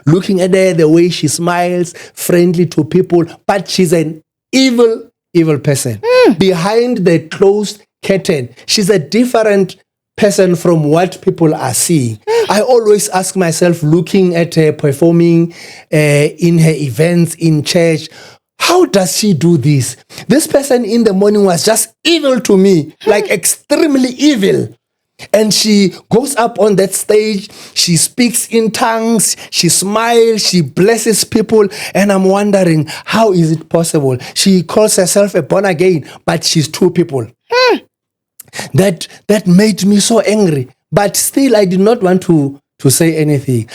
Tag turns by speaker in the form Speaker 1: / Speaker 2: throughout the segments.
Speaker 1: Looking at her, the way she smiles, friendly to people, but she's an evil person. Behind the closed curtain, she's a different person from what people are seeing. I always ask myself, looking at her performing in her events in church, how does she do this? This person in the morning was just evil to me, like extremely evil. And she goes up on that stage, she speaks in tongues, she smiles, she blesses people, and I'm wondering, how is it possible? She calls herself a born again, but she's two people. That made me so angry. But still, I did not want to say anything.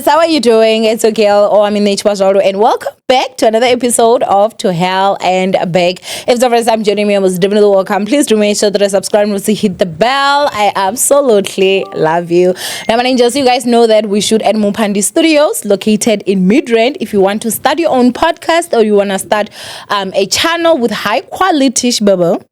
Speaker 2: How are you doing? It's Owamie, and welcome back to another episode of To Hell and Back. If it's the first time joining me, I was definitely welcome. Please do make sure that you subscribe and also hit the bell. I absolutely love you. Now, my ninjas, you guys know that we shoot at Mupandi Studios, located in Midrand. If you want to start your own podcast or you want to start a channel with high quality shbubble,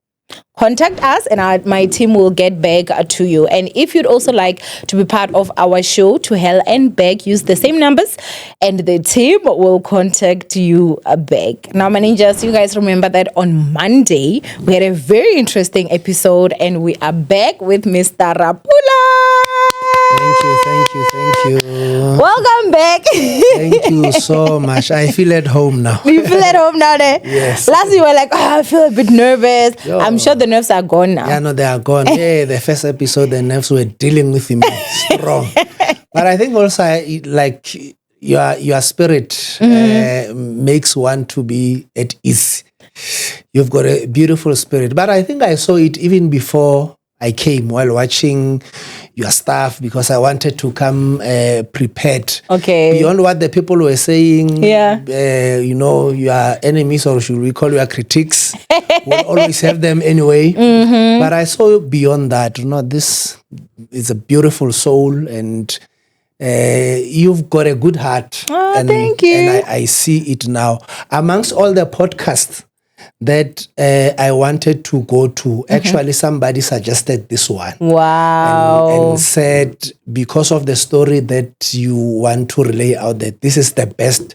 Speaker 2: contact us and my team will get back to you. And if you'd also like to be part of our show, To Hell and Back, use the same numbers and the team will contact you back. Now, my ninjas, you guys remember that on Monday, we had a very interesting episode and we are back with Mr. Rapula.
Speaker 1: Thank you.
Speaker 2: Welcome back.
Speaker 1: Thank you so much. I feel at home now.
Speaker 2: You feel at home now, eh?
Speaker 1: Yes.
Speaker 2: Last you were like, I feel a bit nervous.
Speaker 1: Yo.
Speaker 2: I'm sure the nerves are gone now.
Speaker 1: Yeah, no, they are gone. The first episode, the nerves were dealing with me strong. But I think also, like, your spirit makes one to be at ease. You've got a beautiful spirit. But I think I saw it even before I came while watching your stuff, because I wanted to come prepared.
Speaker 2: Okay.
Speaker 1: Beyond what the people were saying,
Speaker 2: Yeah.
Speaker 1: Your enemies, or should we call your critics, will always have them anyway. Mm-hmm. But I saw beyond that. This is a beautiful soul, and you've got a good heart.
Speaker 2: Oh,
Speaker 1: and,
Speaker 2: thank you.
Speaker 1: And I see it now. Amongst all the podcasts that I wanted to go to, actually somebody suggested this one.
Speaker 2: Wow.
Speaker 1: And said, because of the story that you want to relay out, that this is the best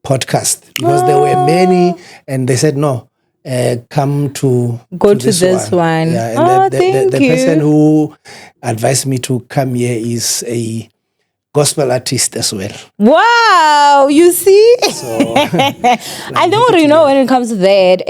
Speaker 1: podcast. Because there were many, and they said, no, come to
Speaker 2: go to this one.
Speaker 1: Yeah, and
Speaker 2: thank
Speaker 1: the
Speaker 2: you.
Speaker 1: person who advised me to come here is a gospel artist as well.
Speaker 2: Wow, you see?
Speaker 1: So,
Speaker 2: I don't really know when it comes to that.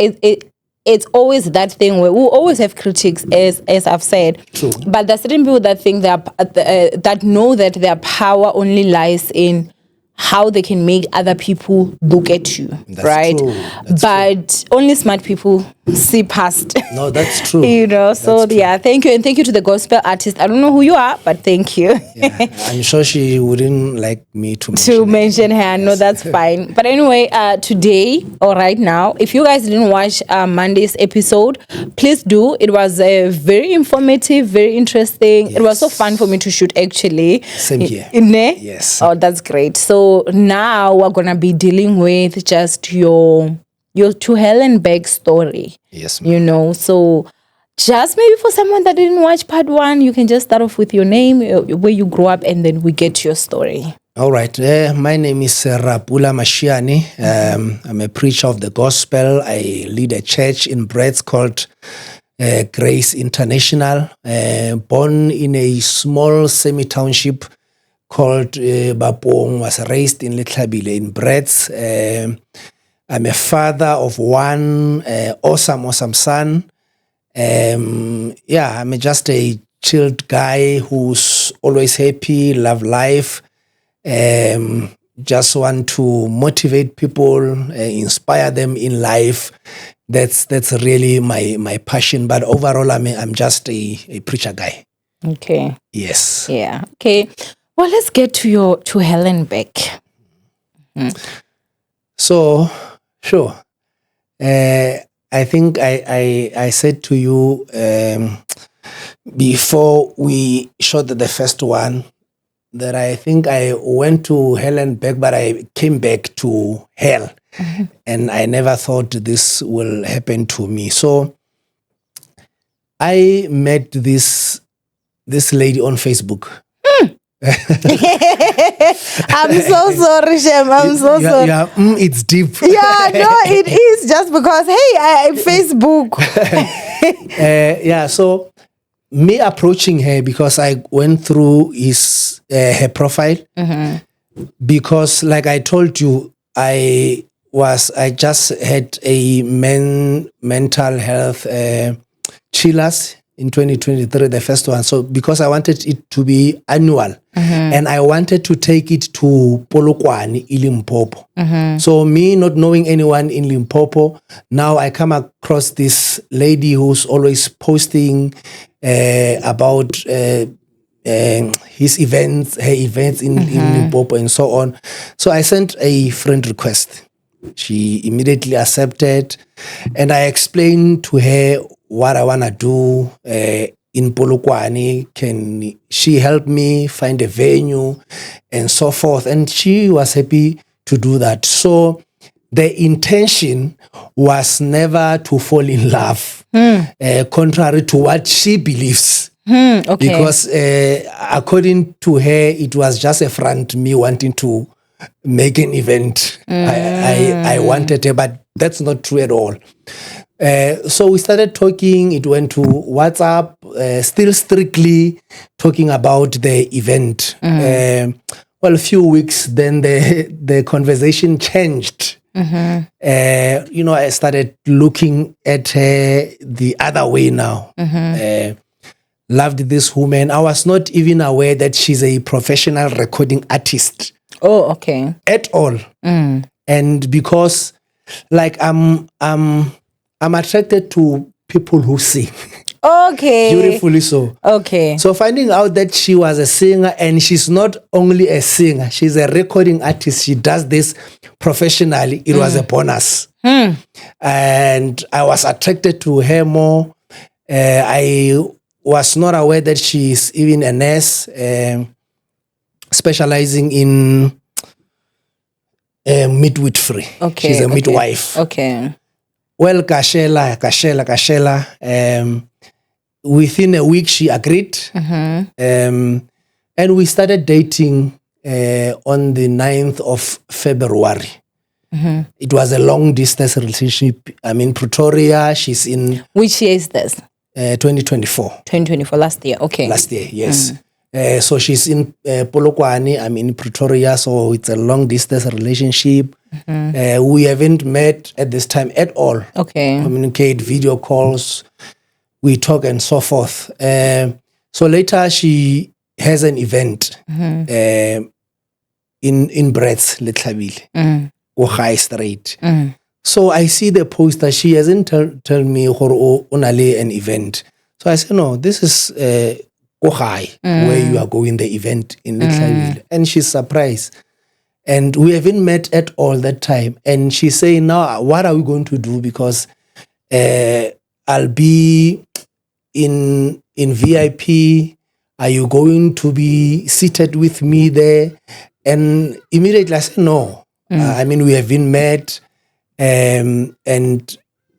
Speaker 2: It's always that thing where we'll always have critics, as I've said.
Speaker 1: True.
Speaker 2: But there's certain people that think that know that their power only lies in how they can make other people look at you,
Speaker 1: That's
Speaker 2: right?
Speaker 1: true.
Speaker 2: But only smart people see past.
Speaker 1: No, that's true.
Speaker 2: Thank you. And thank you to the gospel artist. I don't know who you are, but thank you.
Speaker 1: Yeah, I'm sure she wouldn't like me to
Speaker 2: mention her. No, that's fine. But anyway, today or right now, if you guys didn't watch Monday's episode, please do. It was very informative, very interesting. Yes. It was so fun for me to shoot, actually.
Speaker 1: Same here.
Speaker 2: Yes. Oh, that's great. So now we're gonna be dealing with just your To Hell and Back story.
Speaker 1: Yes, ma'am.
Speaker 2: So just maybe for someone that didn't watch part 1, you can just start off with your name, where you grew up, and then we get your story.
Speaker 1: All right. My name is Rapula Mashiane. I'm a preacher of the gospel. I lead a church in Brits called Grace International. Born in a small semi-township called Bapong, was raised in Letlhabile in Brits. I'm a father of one awesome son. I'm just a chilled guy who's always happy, love life. just want to motivate people, inspire them in life. That's really my passion. But overall, I'm just a preacher guy.
Speaker 2: Okay.
Speaker 1: Yes.
Speaker 2: Yeah. Okay. Well, let's get to Helen Beck.
Speaker 1: So, sure. I think I said to you before we shot the first one that I think I went to hell and back, but I came back to hell. And I never thought this will happen to me. So I met this lady on Facebook.
Speaker 2: I'm so sorry, Shem. I'm so sorry.
Speaker 1: Yeah, it's deep.
Speaker 2: Yeah, no, it is just because, hey, Facebook.
Speaker 1: Yeah, so me approaching her because I went through her profile because, like I told you, I just had a mental health chillers in 2023, the first one. So because I wanted it to be annual and I wanted to take it to Polokwane in Limpopo. So me not knowing anyone in Limpopo, now I come across this lady who's always posting about her events in Limpopo and so on. So I sent a friend request. She immediately accepted, and I explained to her what I want to do in Polokwane. Can she help me find a venue and so forth? And she was happy to do that. So the intention was never to fall in love, contrary to what she believes.
Speaker 2: Okay.
Speaker 1: Because according to her, it was just a front, me wanting to make an event. I wanted her, but that's not true at all. So we started talking. It went to WhatsApp, still strictly talking about the event. Well, a few weeks, then the conversation changed. I started looking at her the other way now. Loved this woman. I was not even aware that she's a professional recording artist.
Speaker 2: Oh, okay.
Speaker 1: At all. And because, like, I'm attracted to people who sing.
Speaker 2: Okay.
Speaker 1: Beautifully so.
Speaker 2: Okay.
Speaker 1: So finding out that she was a singer, and she's not only a singer, she's a recording artist. She does this professionally. It was a bonus. And I was attracted to her more. I was not aware that she's even a nurse, specializing in midwifery.
Speaker 2: Okay.
Speaker 1: She's a midwife.
Speaker 2: Okay.
Speaker 1: Well, Kashela. Within a week, she agreed. And we started dating on the 9th of February. It was a long distance relationship. I'm in Pretoria. She's in...
Speaker 2: Which year is this?
Speaker 1: 2024.
Speaker 2: 2024, last year. Okay.
Speaker 1: Last year, yes. So she's in Polokwane. I'm in Pretoria. So it's a long distance relationship. We haven't met at this time at all.
Speaker 2: Okay.
Speaker 1: Communicate, video calls. We talk and so forth. So later she has an event in Brits, Letlhabile, or High Street. So I see the post that she hasn't tell me only an event. So I said, no, this is High, where you are going, the event in Letlhabile. And she's surprised. And we haven't met at all that time. And she's saying, now, what are we going to do? Because I'll be in VIP. Are you going to be seated with me there? And immediately I said, no. We haven't met. And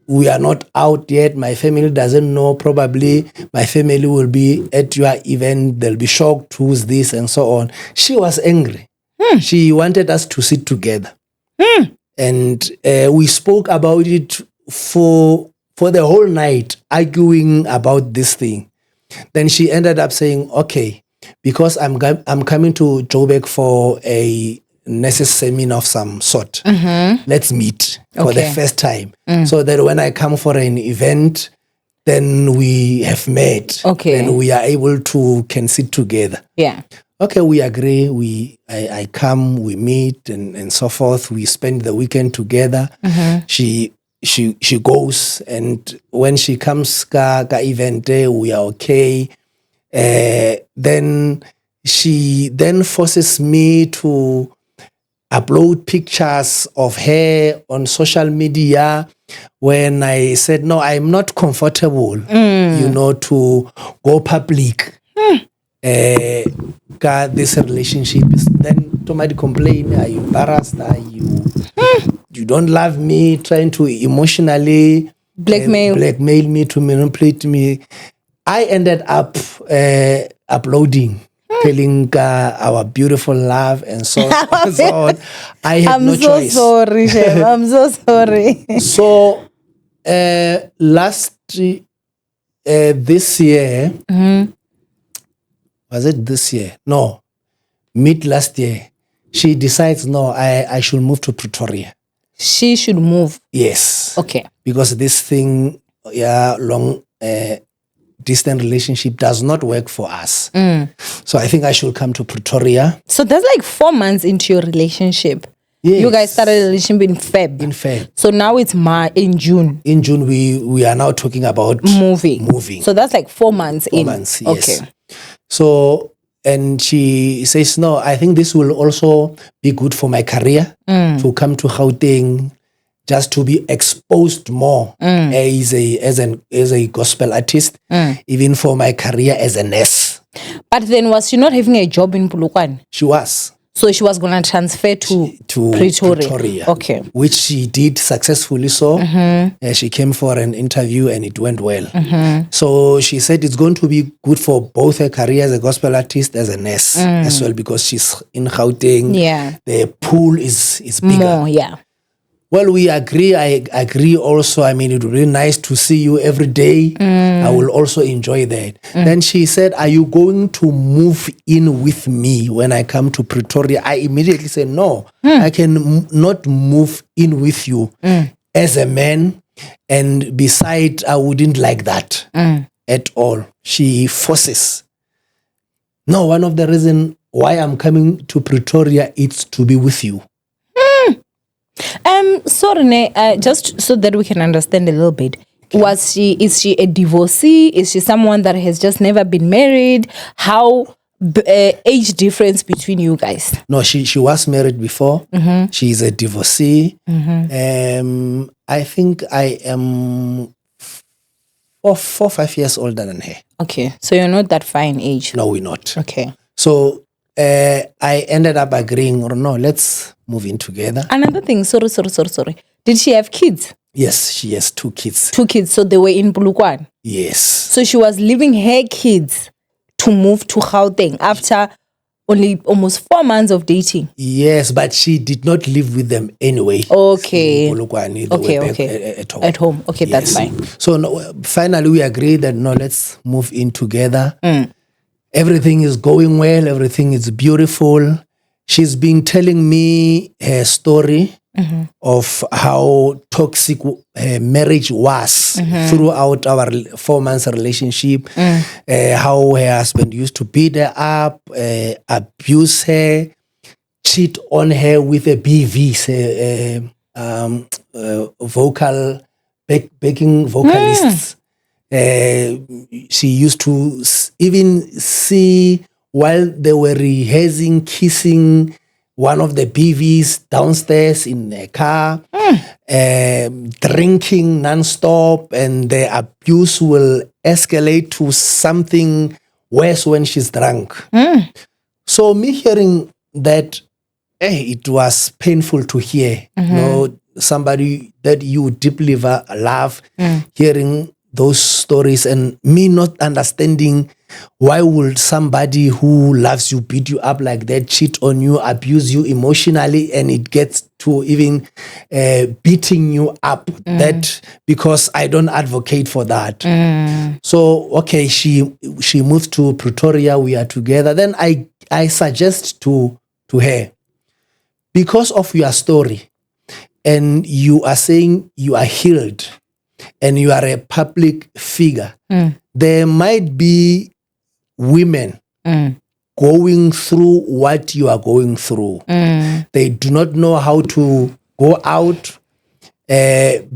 Speaker 1: we are not out yet. My family doesn't know. Probably my family will be at your event. They'll be shocked. Who's this? And so on. She was angry. She wanted us to sit together. And we spoke about it for the whole night, arguing about this thing. Then she ended up saying, okay, because I'm coming to Joburg for a nurses seminar of some sort. Let's meet for the first time. So that when I come for an event, then we have met.
Speaker 2: Okay.
Speaker 1: And we are able to can sit together.
Speaker 2: Yeah.
Speaker 1: okay, we agree. I come, we meet, and so forth. We spend the weekend together. She goes, and when she comes ka event day, we are okay. Then she then forces me to upload pictures of her on social media. When I said no, I'm not comfortable, to go public. This relationship is then somebody complain, are you embarrassed? Are you don't love me, trying to emotionally blackmail me, to manipulate me. I ended up uploading, telling our beautiful love and so on. I had no choice.
Speaker 2: Sorry, Shem. I'm so sorry.
Speaker 1: So this year, was it this year? No, mid last year, she decides, no, I should move to Pretoria.
Speaker 2: She should move.
Speaker 1: Yes.
Speaker 2: Okay.
Speaker 1: Because this thing, long distant relationship does not work for us. So I think I should come to Pretoria.
Speaker 2: So that's like 4 months into your relationship.
Speaker 1: Yes.
Speaker 2: You guys started a relationship in Feb.
Speaker 1: In Feb.
Speaker 2: So now it's in June.
Speaker 1: In June, we are now talking about moving.
Speaker 2: So that's like 4 months
Speaker 1: 4
Speaker 2: in.
Speaker 1: months, yes.
Speaker 2: Okay.
Speaker 1: So, and she says, no, I think this will also be good for my career, to come to Gauteng, just to be exposed more as a gospel artist, even for my career as a nurse.
Speaker 2: But then was she not having a job in Polokwane?
Speaker 1: She was.
Speaker 2: So she was going to transfer to Pretoria. Okay.
Speaker 1: Which she did successfully. So she came for an interview and it went well. So she said it's going to be good for both her career as a gospel artist, as a nurse as well, because she's in Gauteng.
Speaker 2: Yeah.
Speaker 1: The pool is bigger.
Speaker 2: More, yeah.
Speaker 1: Well, we agree. I agree also. I mean, it would be nice to see you every day. I will also enjoy that. Then she said, are you going to move in with me when I come to Pretoria? I immediately said, no, I can not move in with you as a man. And besides, I wouldn't like that at all. She forces. No, one of the reasons why I'm coming to Pretoria is to be with you.
Speaker 2: Sorry, just so that we can understand a little bit. Okay. Is she a divorcee? Is she someone that has just never been married? How age difference between you guys? No,
Speaker 1: she was married before. She's a divorcee. I think I am 4-5 years older than her.
Speaker 2: Okay, so you're not that far in age.
Speaker 1: No, we're not.
Speaker 2: Okay.
Speaker 1: So I ended up agreeing, or no, let's move in together.
Speaker 2: Another thing, sorry. Did she have kids?
Speaker 1: Yes, she has 2 kids.
Speaker 2: 2 kids, so they were in Polokwane?
Speaker 1: Yes.
Speaker 2: So she was leaving her kids to move to Gauteng after only almost 4 months of dating?
Speaker 1: Yes, but she did not live with them anyway.
Speaker 2: Okay.
Speaker 1: In Polokwane,
Speaker 2: okay. At home. At home. Okay, yes. That's fine.
Speaker 1: So finally we agreed that no, let's move in together. Everything is going well. Everything is beautiful. She's been telling me her story of how toxic marriage was throughout our 4 months relationship. How her husband used to beat her up, abuse her, cheat on her with a BVs, backing vocalists. She used to even see while they were rehearsing, kissing one of the BVs downstairs in a car, drinking nonstop, and the abuse will escalate to something worse when she's drunk. So me hearing that, it was painful to hear. You know, somebody that you deeply love, hearing those stories, and me not understanding why would somebody who loves you beat you up like that, cheat on you, abuse you emotionally, and it gets to even beating you up. That, because I don't advocate for that. So okay, she moved to Pretoria. We are together. Then I suggest to her, because of your story, and you are saying you are healed, and you are a public figure, there might be women going through what you are going through. They do not know how to go out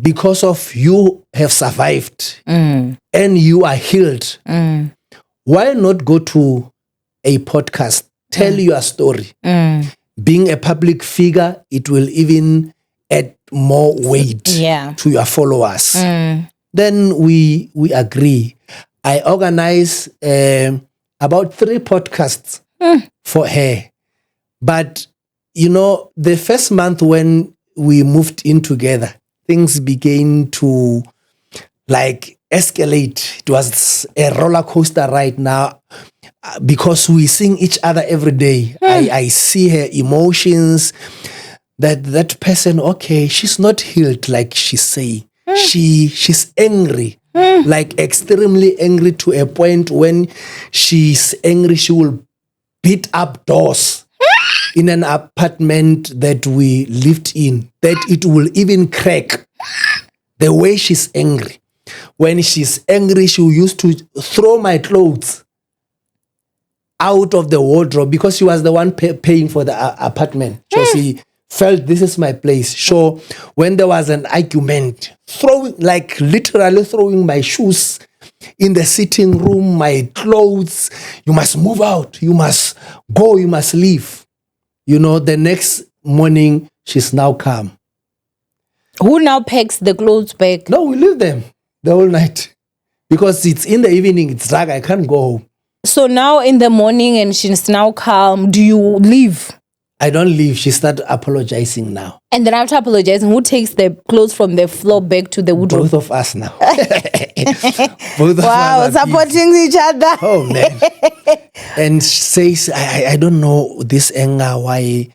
Speaker 1: because of you have survived and you are healed. Why not go to a podcast, tell your story? Being a public figure, it will even add more weight to your followers. Then we agree. I organize about 3 podcasts for her. But, the first month when we moved in together, things began to escalate. It was a roller coaster right now because we seeing each other every day. I see her emotions, that person, okay, she's not healed like she's saying. She's angry, extremely angry, to a point when she's angry, she will beat up doors in an apartment that we lived in, that it will even crack. The way she's angry. When she's angry, she used to throw my clothes out of the wardrobe because she was the one paying for the apartment. So she felt this is my place. So when there was an argument, literally throwing my shoes in the sitting room, my clothes, you must move out, you must go, you must leave. The next morning, she's now calm.
Speaker 2: Who now packs the clothes back?
Speaker 1: No, we leave them the whole night. Because it's in the evening, it's dark, I can't go home.
Speaker 2: So now in the morning and she's now calm, do you leave?
Speaker 1: I don't leave. She started apologizing now.
Speaker 2: And then after apologizing, who takes the clothes from the floor back to the wardrobe?
Speaker 1: Both of us now. Both of
Speaker 2: wow,
Speaker 1: us
Speaker 2: supporting each other.
Speaker 1: Oh, man. And she says, I don't know this anger, why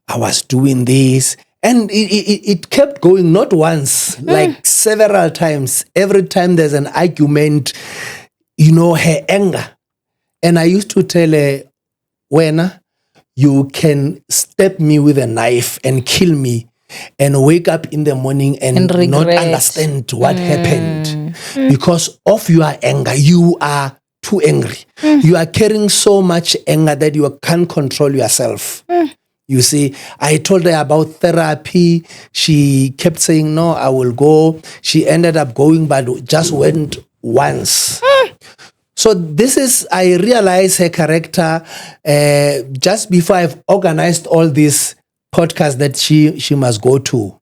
Speaker 1: I was doing this. And it kept going, not once, several times. Every time there's an argument, her anger. And I used to tell her, Wena, you can stab me with a knife and kill me and wake up in the morning and not understand what happened. Because of your anger, you are too angry. You are carrying so much anger that you can't control yourself. You see, I told her about therapy. She kept saying, no, I will go. She ended up going, but just went once. So I realized her character just before I've organized all these podcasts that she must go to.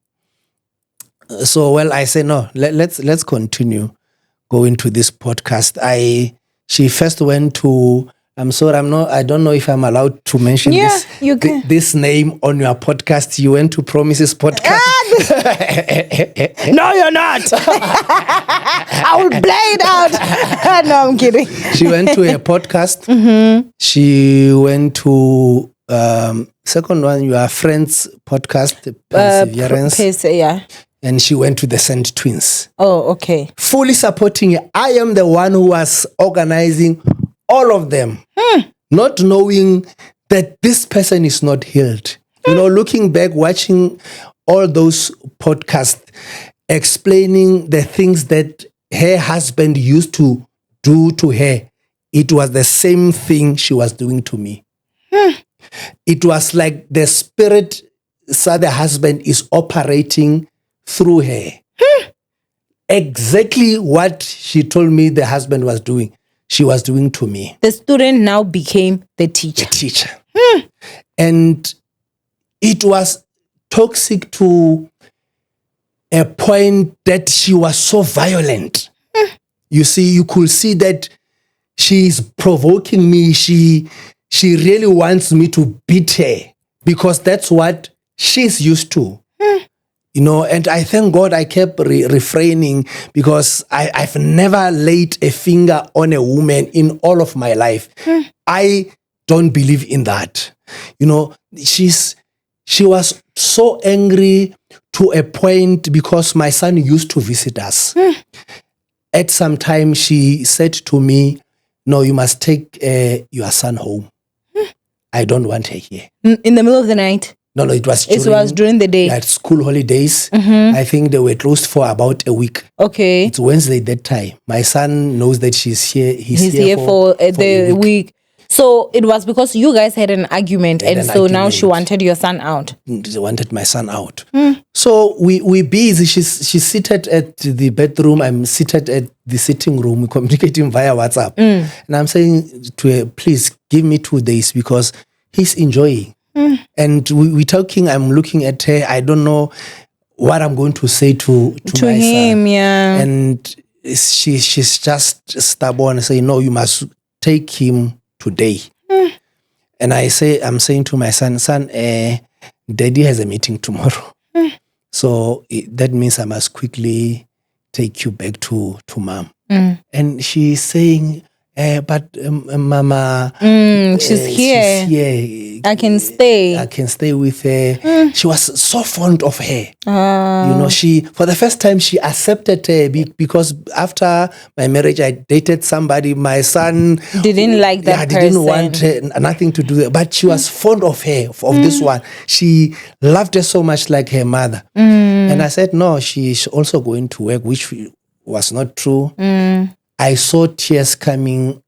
Speaker 1: So, I say, no, let's continue going to this podcast. She first went to, I'm sorry, I don't know if I'm allowed to mention this name on your podcast. You went to Promises podcast.
Speaker 2: No, you're not. I will play it out. No, I'm kidding.
Speaker 1: She went to a podcast. She went to second one, your friend's podcast, Perseverance.
Speaker 2: Yeah.
Speaker 1: And she went to the Saint Twins.
Speaker 2: Oh, okay.
Speaker 1: Fully supporting her. I am the one who was organizing all of them, not knowing that this person is not healed. Looking back, watching all those podcasts, explaining the things that her husband used to do to her, it was the same thing she was doing to me. It was like the spirit, the husband is operating through her. Exactly what she told me the husband was doing, she was doing to me.
Speaker 2: The student now became the teacher.
Speaker 1: And it was toxic to a point that she was so violent. You see, you could see that she's provoking me. She really wants me to beat her because that's what she's used to. And I thank God I kept refraining because I've never laid a finger on a woman in all of my life. I don't believe in that. She was so angry to a point because my son used to visit us. At some time, she said to me, no, you must take your son home. I don't want her here.
Speaker 2: In the middle of the night?
Speaker 1: No, it was
Speaker 2: during the day.
Speaker 1: At school holidays. I think they were closed for about a week.
Speaker 2: Okay.
Speaker 1: It's Wednesday that time. My son knows that she's here. He's
Speaker 2: here for the week. So it was because you guys had an argument, and so now she wanted your son out.
Speaker 1: She wanted my son out. So we busy. She's seated at the bedroom. I'm seated at the sitting room. We're communicating via WhatsApp. And I'm saying to her, please give me 2 days because he's enjoying. And we're talking. I'm looking at her. I don't know what I'm going to say to my
Speaker 2: him,
Speaker 1: son.
Speaker 2: yeah.
Speaker 1: And she's just stubborn and say, no, you must take him today. And I'm saying to my son, daddy has a meeting tomorrow. So that means I must quickly take you back to mom. And she's saying, but mama,
Speaker 2: she's here.
Speaker 1: She's here.
Speaker 2: I can stay.
Speaker 1: I can stay with her. She was so fond of her.
Speaker 2: Ah.
Speaker 1: You know, for the first time, she accepted her because after my marriage, I dated somebody. My son
Speaker 2: didn't like that person.
Speaker 1: Didn't want nothing to do with it. But she was fond of her, of this one. She loved her so much like her mother. And I said, no, she's also going to work, which was not true. I saw tears coming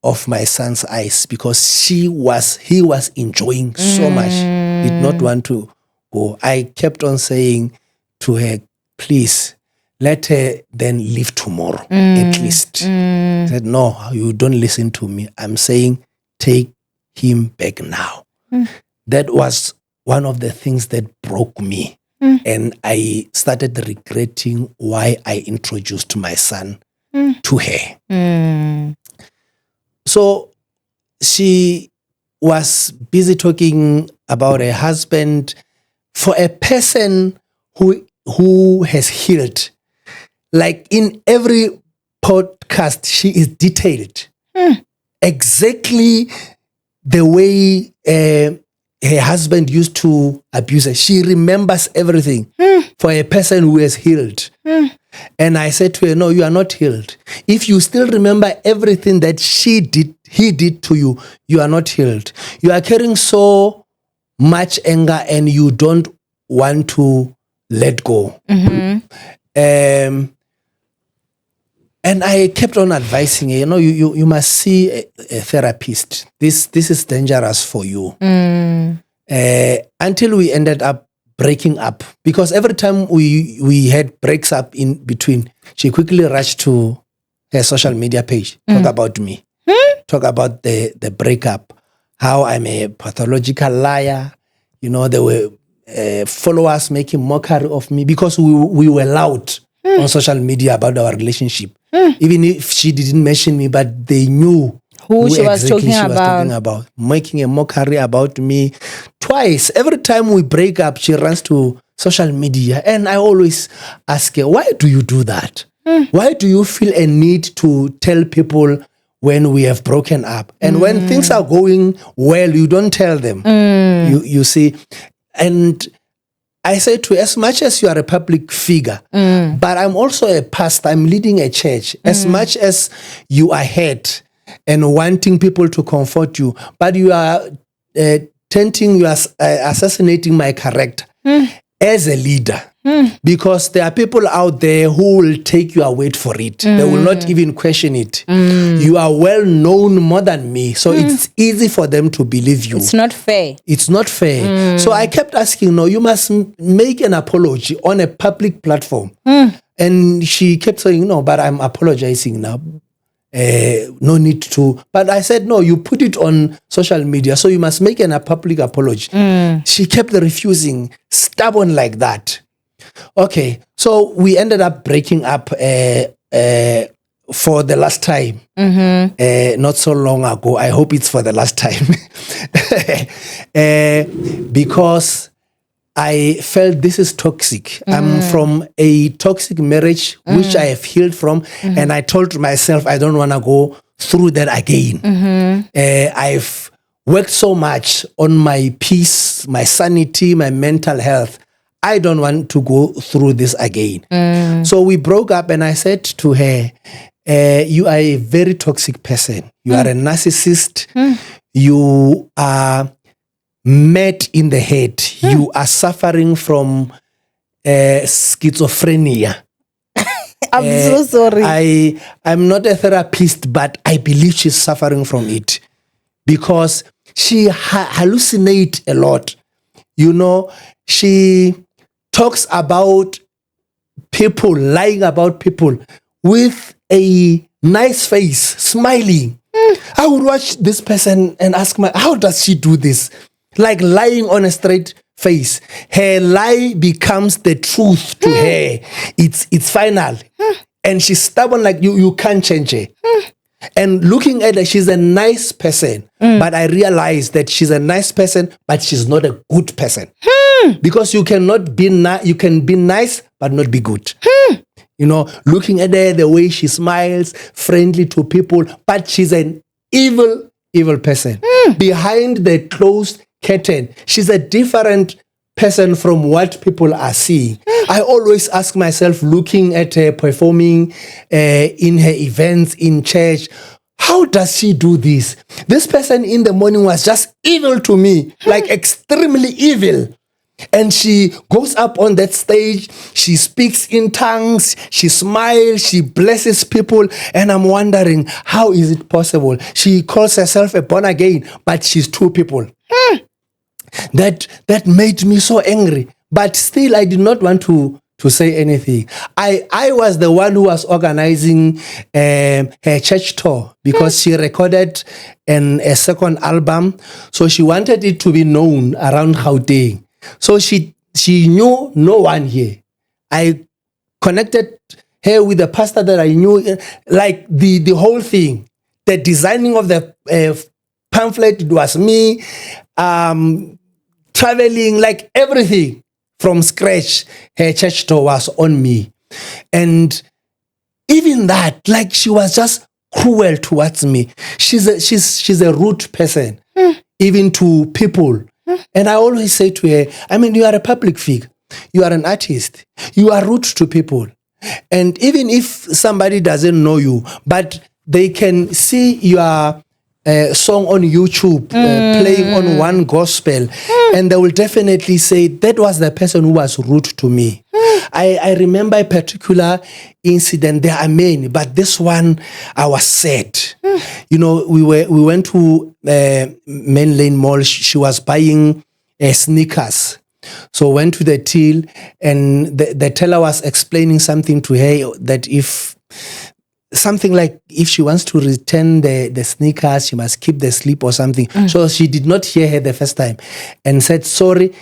Speaker 1: off my son's eyes because he was enjoying so much. Did not want to go. I kept on saying to her, please, let her then leave tomorrow at least. I said, no, you don't listen to me. I'm saying take him back now. That was one of the things that broke me. And I started regretting why I introduced my son to her. So she was busy talking about her husband. For a person who has healed, like in every podcast, she is detailed. Exactly the way her husband used to abuse her. She remembers everything for a person who has healed. And I said to her, no, you are not healed. If you still remember everything that he did to you, you are not healed. You are carrying so much anger and you don't want to let go. And I kept on advising her, you must see a therapist. This is dangerous for you. Until we ended up breaking up. Because every time we had breaks up in between, she quickly rushed to her social media page, talk about me, talk about the breakup, how I'm a pathological liar. There were followers making mockery of me because we were loud on social media about our relationship. Even if she didn't mention me, but they knew who she was talking about. Making a mockery about me. Twice, every time we break up, she runs to social media. And I always ask her, why do you do that? Why do you feel a need to tell people when we have broken up? And when things are going well, you don't tell them. You see. And I say to her, as much as you are a public figure, but I'm also a pastor, I'm leading a church. As much as you are hurt and wanting people to comfort you, but you are assassinating my character as a leader. Because there are people out there who will take your word for it. They will not even question it. You are well known more than me, so it's easy for them to believe you.
Speaker 2: It's not fair.
Speaker 1: It's not fair. So I kept asking, no, you must make an apology on a public platform. And she kept saying, no, but I'm apologizing now. No need to. But I said, no, you put it on social media, so you must make a public apology. She kept refusing, stubborn like that. Okay, so we ended up breaking up for the last time. Not so long ago. I hope it's for the last time. Because I felt this is toxic. I'm from a toxic marriage, which I have healed from. And I told myself, I don't want to go through that again. I've worked so much on my peace, my sanity, my mental health. I don't want to go through this again. So we broke up and I said to her, you are a very toxic person. You are a narcissist. You are mad in the head. You are suffering from schizophrenia.
Speaker 2: I'm so sorry.
Speaker 1: I'm not a therapist, but I believe she's suffering from it. because she hallucinates a lot. You know, she talks about people, lying about people with a nice face, smiling. I would watch this person and ask how does she do this? Like lying on a straight face. Her lie becomes the truth to her. It's final. And she's stubborn like you can't change her. And looking at her, she's a nice person. But I realize that she's a nice person, but she's not a good person. Because you cannot be you can be nice, but not be good. You know, looking at her, the way she smiles, friendly to people, but she's an evil person. Behind the closed curtain, she's a different person from what people are seeing. I always ask myself, looking at her performing in her events in church, how does she do this? This person in the morning was just evil to me, like extremely evil. And she goes up on that stage, she speaks in tongues, she smiles, she blesses people, and I'm wondering, how is it possible? She calls herself a born again, but she's two people. That made me so angry. But still, I did not want to say anything. I was the one who was organizing her church tour because she recorded a second album. So she wanted it to be known around Gauteng. So she knew no one here. I connected her with the pastor that I knew, like the whole thing. The designing of the pamphlet, it was me. Traveling, like everything from scratch. Her church tour was on me. And even that, like she was just cruel towards me. She's a rude person, even to people. And I always say to her, I mean, you are a public figure. You are an artist. You are rude to people. And even if somebody doesn't know you, but they can see your song on YouTube, playing on one gospel, and they will definitely say, that was the person who was rude to me. I remember a particular incident. There are many, but this one, I was sad. You know, we went to Main Lane Mall. She was buying sneakers. So went to the till, and the teller was explaining something to her that if she wants to return the sneakers, she must keep the slip or something. So she did not hear her the first time and said sorry.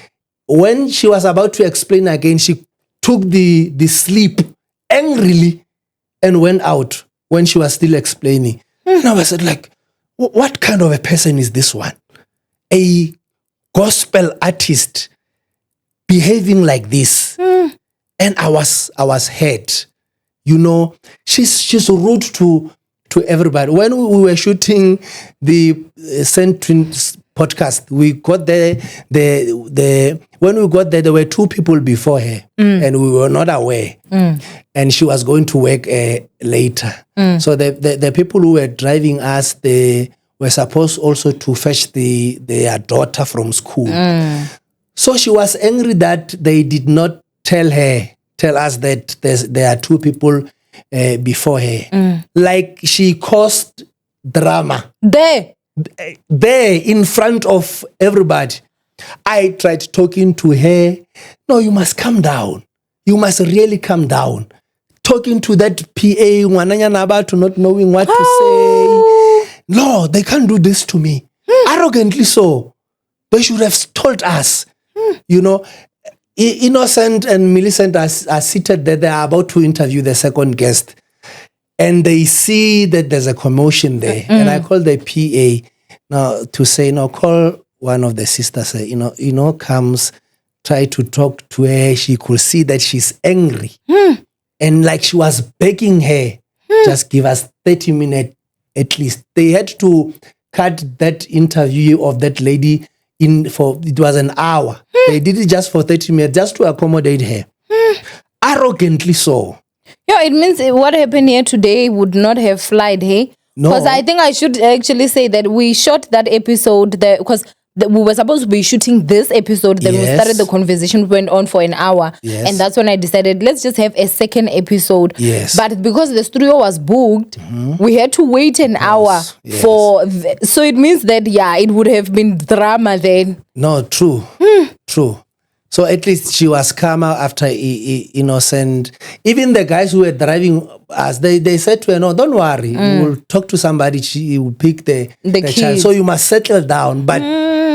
Speaker 1: When she was about to explain again, she took the slip angrily and went out when she was still explaining. And I was like, what kind of a person is this one? A gospel artist behaving like this. And I was hurt. You know, she's rude to everybody. When we were shooting the Saint Twins podcast, we got there. When we got there were two people before her, and we were not aware. And she was going to work later. So the people who were driving us, they were supposed also to fetch their daughter from school. So she was angry that they did not tell us that there are two people before her. Like she caused drama. There in front of everybody. I tried talking to her. No, you must calm down. You must really calm down. Talking to that PA, to not knowing what to say. No, they can't do this to me. Arrogantly so. They should have told us. You know, Innocent and Millicent are seated there. They are about to interview the second guest. And they see that there's a commotion there. And I call the PA now to say, call one of the sisters, comes, try to talk to her. She could see that she's angry. And like she was begging her, just give us 30 minutes at least. They had to cut that interview of that lady it was an hour. They did it just for 30 minutes, just to accommodate her. Arrogantly so.
Speaker 2: Yeah, it means what happened here today would not have flied, hey?
Speaker 1: No.
Speaker 2: Because I think I should actually say that we shot that episode because we were supposed to be shooting this episode. Then we
Speaker 1: Yes.
Speaker 2: started the conversation, went on for an hour.
Speaker 1: Yes.
Speaker 2: And that's when I decided, let's just have a second episode.
Speaker 1: Yes.
Speaker 2: But because the studio was booked, we had to wait an hour
Speaker 1: Yes.
Speaker 2: for... so it means that, it would have been drama then.
Speaker 1: No, true. True. So at least she was calmer after Innocent. Even the guys who were driving us, they said to her, no, don't worry. We'll talk to somebody. She will pick the child.
Speaker 2: kids.
Speaker 1: So you must settle down. But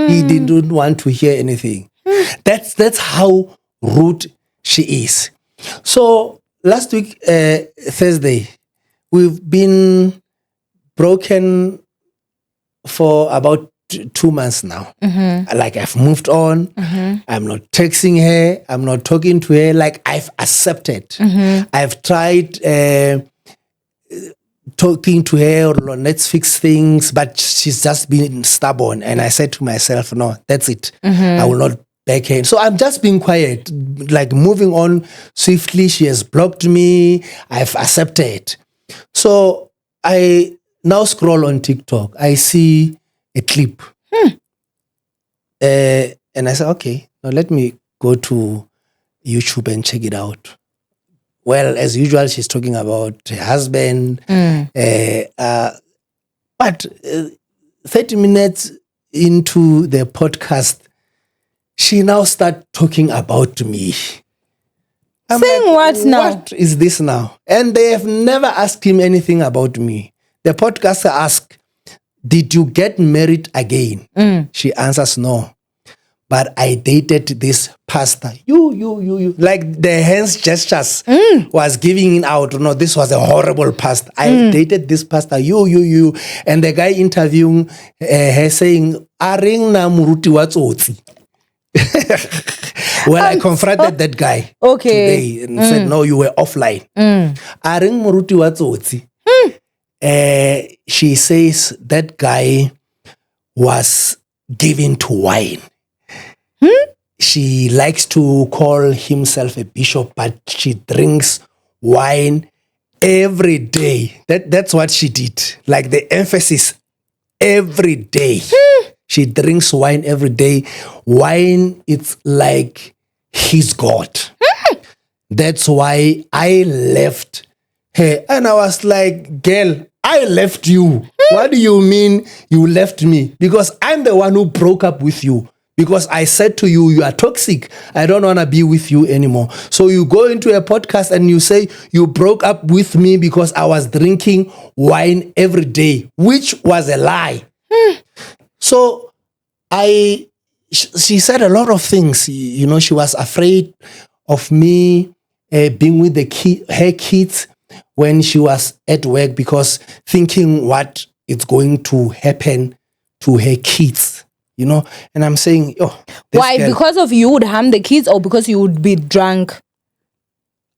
Speaker 1: he didn't want to hear anything. That's how rude she is. So last week, Thursday, we've been broken for about 2 months now. Like I've moved on. I'm not texting her. I'm not talking to her. Like I've accepted. I've tried talking to her or let's fix things, but she's just been stubborn. And I said to myself, no, that's it. I will not back her. So I'm just being quiet, like moving on swiftly. She has blocked me. I've accepted. So I now scroll on TikTok. I see a clip. And I said, okay, now let me go to YouTube and check it out. Well, as usual, she's talking about her husband. But 30 minutes into the podcast, she now started talking about me. I'm
Speaker 2: Saying
Speaker 1: like,
Speaker 2: what now?
Speaker 1: What is this now? And they have never asked him anything about me. The podcaster asked, did you get married again? She answers no. But I dated this pastor. You. Like the hands gestures was giving it out. No, this was a horrible pastor. I dated this pastor. You. And the guy interviewing her saying, Aring na muruti wa tsotsi. Well, I confronted that guy today and said, no, you were offline. Aring muruti wa tsotsi. She says that guy was given to wine. She likes to call himself a bishop, but she drinks wine every day. That's what she did. Like the emphasis, every day. She drinks wine every day. Wine, it's like his God. That's why I left her. And I was like, girl, I left you. What do you mean you left me? Because I'm the one who broke up with you. Because I said to you, you are toxic. I don't want to be with you anymore. So you go into a podcast and you say you broke up with me because I was drinking wine every day, which was a lie. So she said a lot of things. You know, she was afraid of me being with her kids when she was at work because thinking what is going to happen to her kids. You know, and I'm saying,
Speaker 2: why? Because of you would harm the kids or because you would be drunk?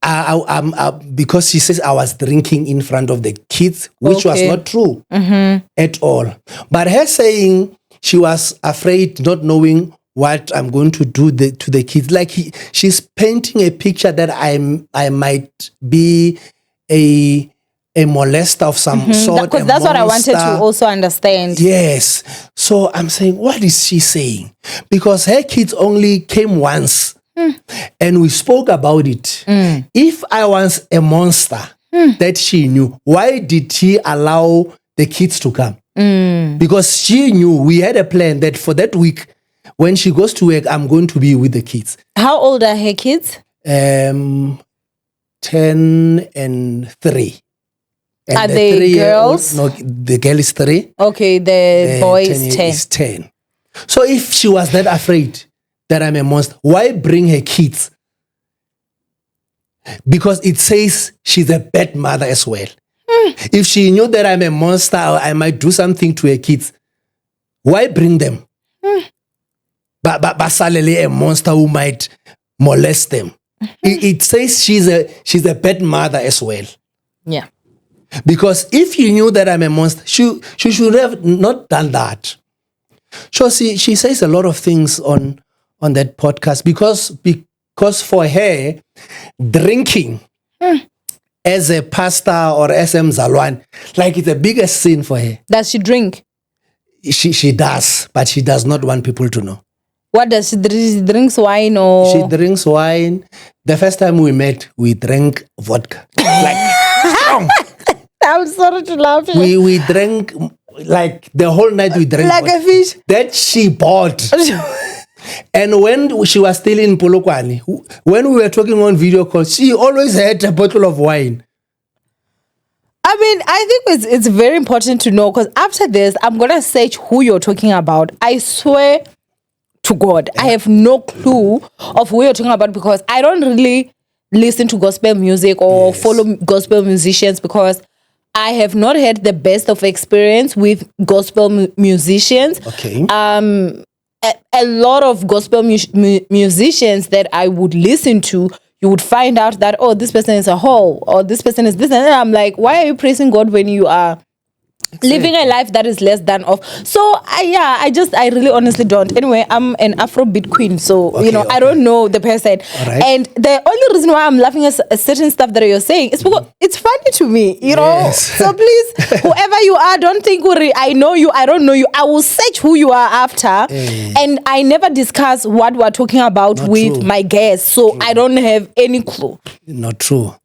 Speaker 1: Because she says I was drinking in front of the kids, which was not true at all. But her saying she was afraid, not knowing what I'm going to do to the kids. Like she's painting a picture that I might be a molester of some sort.
Speaker 2: Because that's what I wanted to also understand.
Speaker 1: Yes. So I'm saying, what is she saying? Because her kids only came once and we spoke about it. If I was a monster that she knew, why did she allow the kids to come? Because she knew we had a plan that for that week, when she goes to work, I'm going to be with the kids.
Speaker 2: How old are her kids?
Speaker 1: 10 and 3. And
Speaker 2: are they girls?
Speaker 1: No, the girl is 3.
Speaker 2: Okay, the boy is 10.
Speaker 1: Is 10. So if she was that afraid that I'm a monster, why bring her kids? Because it says she's a bad mother as well. If she knew that I'm a monster or I might do something to her kids, why bring them? But Basalele, a monster who might molest them. It says she's a bad mother as well.
Speaker 2: Yeah.
Speaker 1: Because if you knew that I'm a monster, she should have not done that. So she says a lot of things on that podcast because for her, drinking as a pastor or as a Mzalwan, like it's the biggest sin for her.
Speaker 2: Does she drink?
Speaker 1: She does, but she does not want people to know.
Speaker 2: What does she drink? She drinks wine or?
Speaker 1: She drinks wine. The first time we met, we drank vodka. Like, strong.
Speaker 2: I'm sorry to laugh.
Speaker 1: We drank, like, the whole night we drank
Speaker 2: like
Speaker 1: vodka.
Speaker 2: a fish.
Speaker 1: That she bought. And when she was still in Polokwane, when we were talking on video call, she always had a bottle of wine.
Speaker 2: I mean, I think it's very important to know, because after this, I'm going to search who you're talking about. I swear to God, I have no clue of who you're talking about, because I don't really listen to gospel music or follow gospel musicians, because I have not had the best of experience with gospel musicians.
Speaker 1: Okay.
Speaker 2: A lot of gospel musicians that I would listen to, you would find out that, oh, this person is a whore, or this person is this. And then I'm like, why are you praising God when you are living a life that is less than of? So I really honestly don't. Anyway, I'm an Afrobeat queen, so I don't know the person.
Speaker 1: Right.
Speaker 2: And the only reason why I'm laughing at certain stuff that you're saying is because it's funny to me, know. So please, whoever you are, don't think I know you, I don't know you. I will search who you are after, and I never discuss what we're talking about
Speaker 1: Not
Speaker 2: with
Speaker 1: true.
Speaker 2: my guests, so I don't have any clue.
Speaker 1: Not true.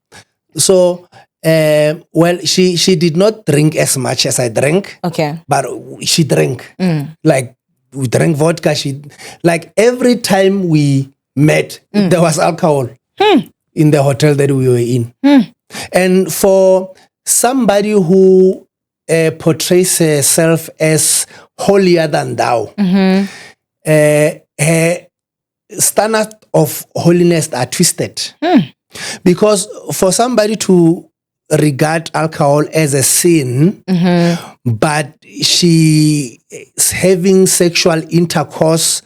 Speaker 1: So, well, she did not drink as much as I drank.
Speaker 2: Okay.
Speaker 1: But she drank. Like, we drank vodka. Like, every time we met, there was alcohol in the hotel that we were in. And for somebody who portrays herself as holier than thou, her standards of holiness are twisted. Because for somebody to regard alcohol as a sin, but she is having sexual intercourse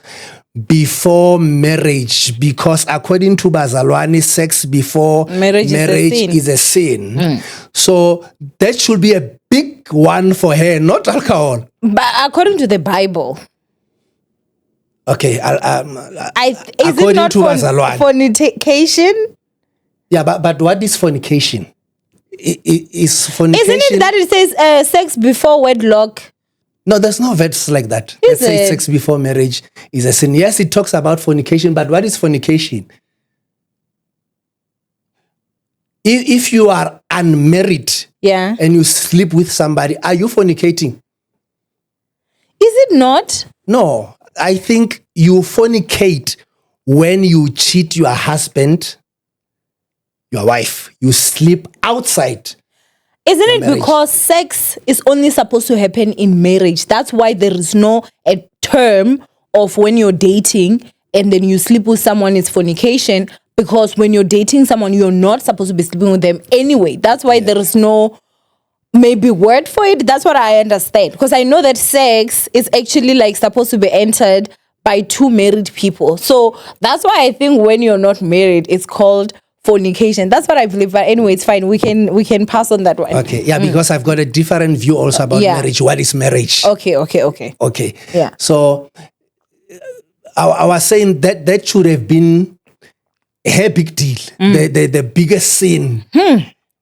Speaker 1: before marriage, because according to Bazalwane, sex before marriage is a sin. So that should be a big one for her, not alcohol.
Speaker 2: But according to the Bible,
Speaker 1: okay,
Speaker 2: is
Speaker 1: according
Speaker 2: it not
Speaker 1: to Bazalwane,
Speaker 2: fornication?
Speaker 1: Yeah, but what is fornication? Is fornication?
Speaker 2: Isn't it that it says sex before wedlock?
Speaker 1: No, there's no verse like that. It says sex before marriage is a sin. Yes, it talks about fornication, but what is fornication? If you are unmarried, and you sleep with somebody, are you fornicating?
Speaker 2: Is it not?
Speaker 1: No, I think you fornicate when you cheat your husband, your wife. You sleep outside.
Speaker 2: Isn't it because sex is only supposed to happen in marriage? That's why there is no a term of when you're dating and then you sleep with someone, it's fornication. Because when you're dating someone, you're not supposed to be sleeping with them anyway. That's why there is no maybe word for it. That's what I understand. Because I know that sex is actually like supposed to be entered by two married people. So that's why I think when you're not married, it's called fornication. That's what I believe. But anyway, it's fine. We can pass on that one.
Speaker 1: Okay. Yeah, because I've got a different view also about marriage. What is marriage?
Speaker 2: Okay. Yeah.
Speaker 1: So I was saying that should have been her big deal, the biggest sin.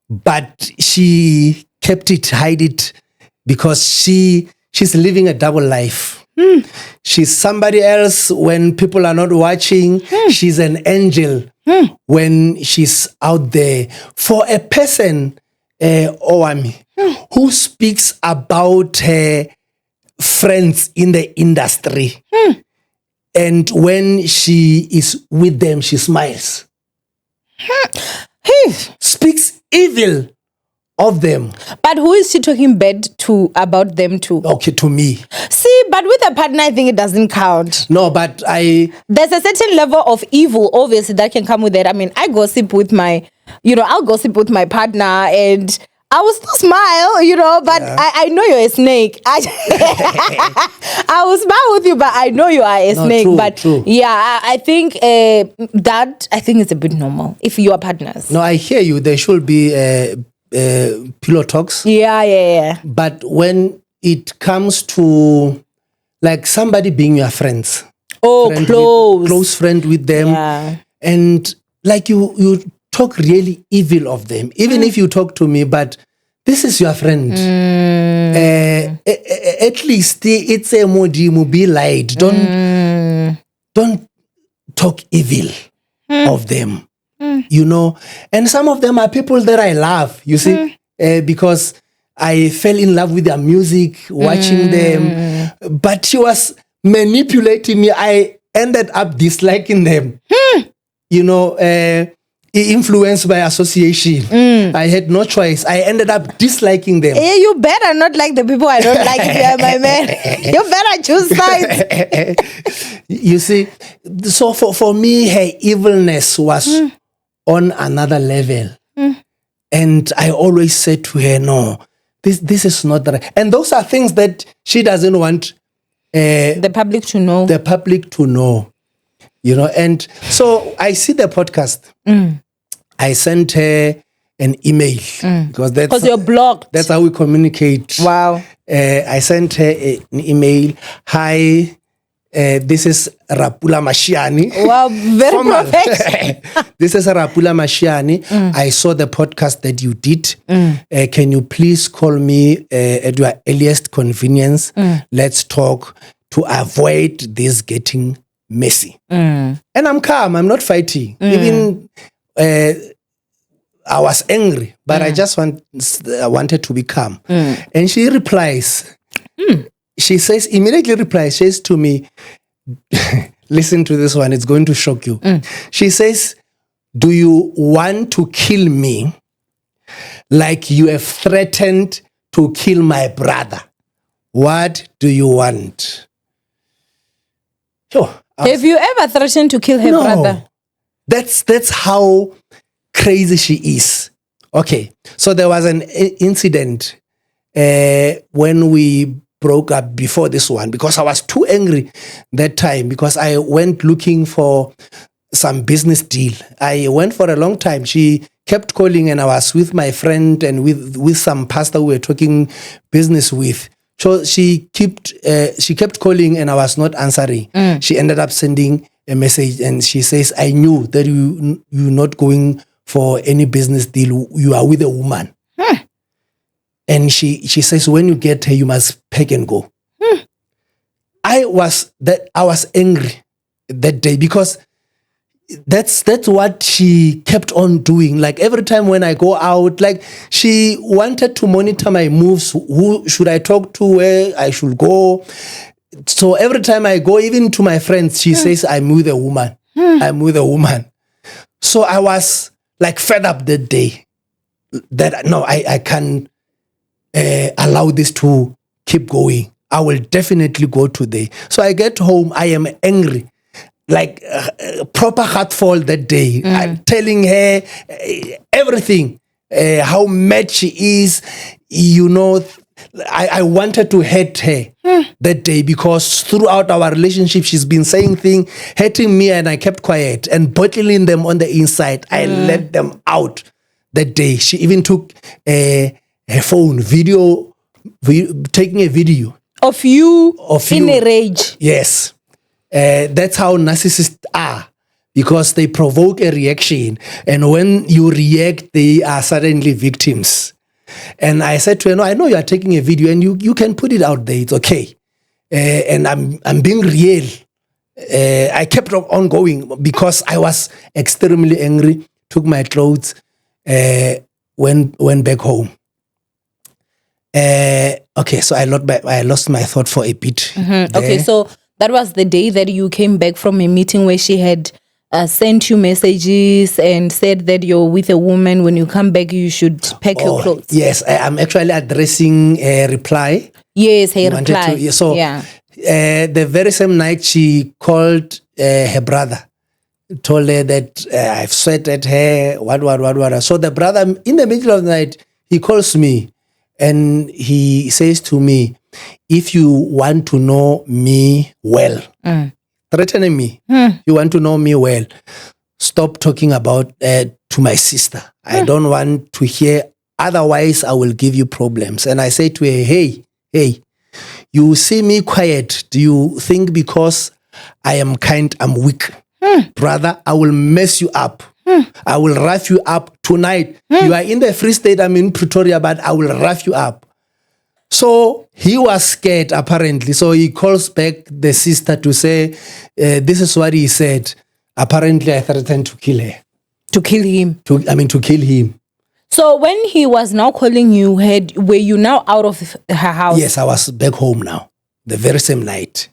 Speaker 1: But she kept it, hide it, because she's living a double life. She's somebody else when people are not watching. She's an angel when she's out there. For a person, Owamie, who speaks about her friends in the industry, and when she is with them, she smiles. Speaks evil of them.
Speaker 2: But who is she talking bad to about them to?
Speaker 1: Okay, to me.
Speaker 2: See, but with a partner, I think it doesn't count.
Speaker 1: No, but
Speaker 2: there's a certain level of evil, obviously, that can come with it. I mean, I gossip with I'll gossip with my partner and I will still smile, but I know you're a snake. I will smile with you, but I know you are a snake.
Speaker 1: True,
Speaker 2: but
Speaker 1: true.
Speaker 2: Yeah, I think that is a bit normal if you are partners.
Speaker 1: No, I hear you. There should be pillow talks.
Speaker 2: Yeah.
Speaker 1: But when it comes to like somebody being your friends. Close friend with them.
Speaker 2: Yeah.
Speaker 1: And like you talk really evil of them. Even if you talk to me, but this is your friend. At least it's a modimo, be light. Don't talk evil of them. You know, and some of them are people that I love, you see, because I fell in love with their music, watching them, but she was manipulating me. I ended up disliking them, you know, influenced by association. I had no choice. I ended up disliking them.
Speaker 2: Hey, you better not like the people I don't like if you are my man. You better choose sides.
Speaker 1: You see, so for me, her evilness was on another level. And I always said to her, no, this is not right. And those are things that she doesn't want
Speaker 2: the public to know.
Speaker 1: The public to know. You know, and so I see the podcast. I sent her an email because
Speaker 2: you're blocked.
Speaker 1: That's how we communicate.
Speaker 2: Wow.
Speaker 1: I sent her an email. Hi, this is Rapula Mashiani.
Speaker 2: Wow, very professional.
Speaker 1: This is Rapula Mashiani. I saw the podcast that you did. Can you please call me at your earliest convenience? Let's talk to avoid this getting messy. And I'm calm. I'm not fighting. Even I was angry, but I just wanted to be calm. And she replies. She immediately replies to me, listen to this one, it's going to shock you. She says, do you want to kill me like you have threatened to kill my brother? What do you want?
Speaker 2: Have you ever threatened to kill her brother?
Speaker 1: That's how crazy she is. Okay, so there was an incident when we broke up before this one, because I was too angry that time, because I went looking for some business deal. I went for a long time. She kept calling, and I was with my friend and with some pastor we were talking business with. So she kept calling, and I was not answering. She ended up sending a message, and she says, I knew that you're not going for any business deal. You are with a woman. And she says, when you get here, you must pack and go. I was angry that day, because that's what she kept on doing. Like every time when I go out, like she wanted to monitor my moves. Who should I talk to? Where I should go? So every time I go, even to my friends, she says, I'm with a woman. I'm with a woman. So I was like fed up that day. That no, I can't allow this to keep going. I will definitely go today. So I get home, I am angry, like proper heartful that day. I'm telling her everything, how mad she is. You know, I wanted to hate her that day, because throughout our relationship, she's been saying things, hating me, and I kept quiet and bottling them on the inside. I let them out that day. She even took her phone, taking a video
Speaker 2: of you in a rage.
Speaker 1: Yes. That's how narcissists are, because they provoke a reaction. And when you react, they are suddenly victims. And I said to her, no, I know you are taking a video, and you can put it out there. It's okay. And I'm being real. I kept on going because I was extremely angry, took my clothes, went back home. Okay, so I lost my thought for a bit.
Speaker 2: Okay, so that was the day that you came back from a meeting where she had sent you messages and said that you're with a woman. When you come back, you should pack your clothes.
Speaker 1: Yes, I'm actually addressing a reply.
Speaker 2: Yes, her reply.
Speaker 1: The very same night, she called her brother, told her that I've sweat at her, what. So the brother, in the middle of the night, he calls me. And he says to me, if you want to know me well, threatening me, you want to know me well, stop talking about to my sister. I don't want to hear, otherwise I will give you problems. And I say to her, hey, you see me quiet. Do you think because I am kind, I'm weak? Brother, I will mess you up. I will rough you up tonight. You are in the Free State, I'm in Pretoria, but I will rough you up. So he was scared, apparently. So he calls back the sister to say, this is what he said. Apparently, I threatened to kill her.
Speaker 2: To kill him?
Speaker 1: To kill him.
Speaker 2: So when he was now calling you, were you now out of her house?
Speaker 1: Yes, I was back home now, the very same night.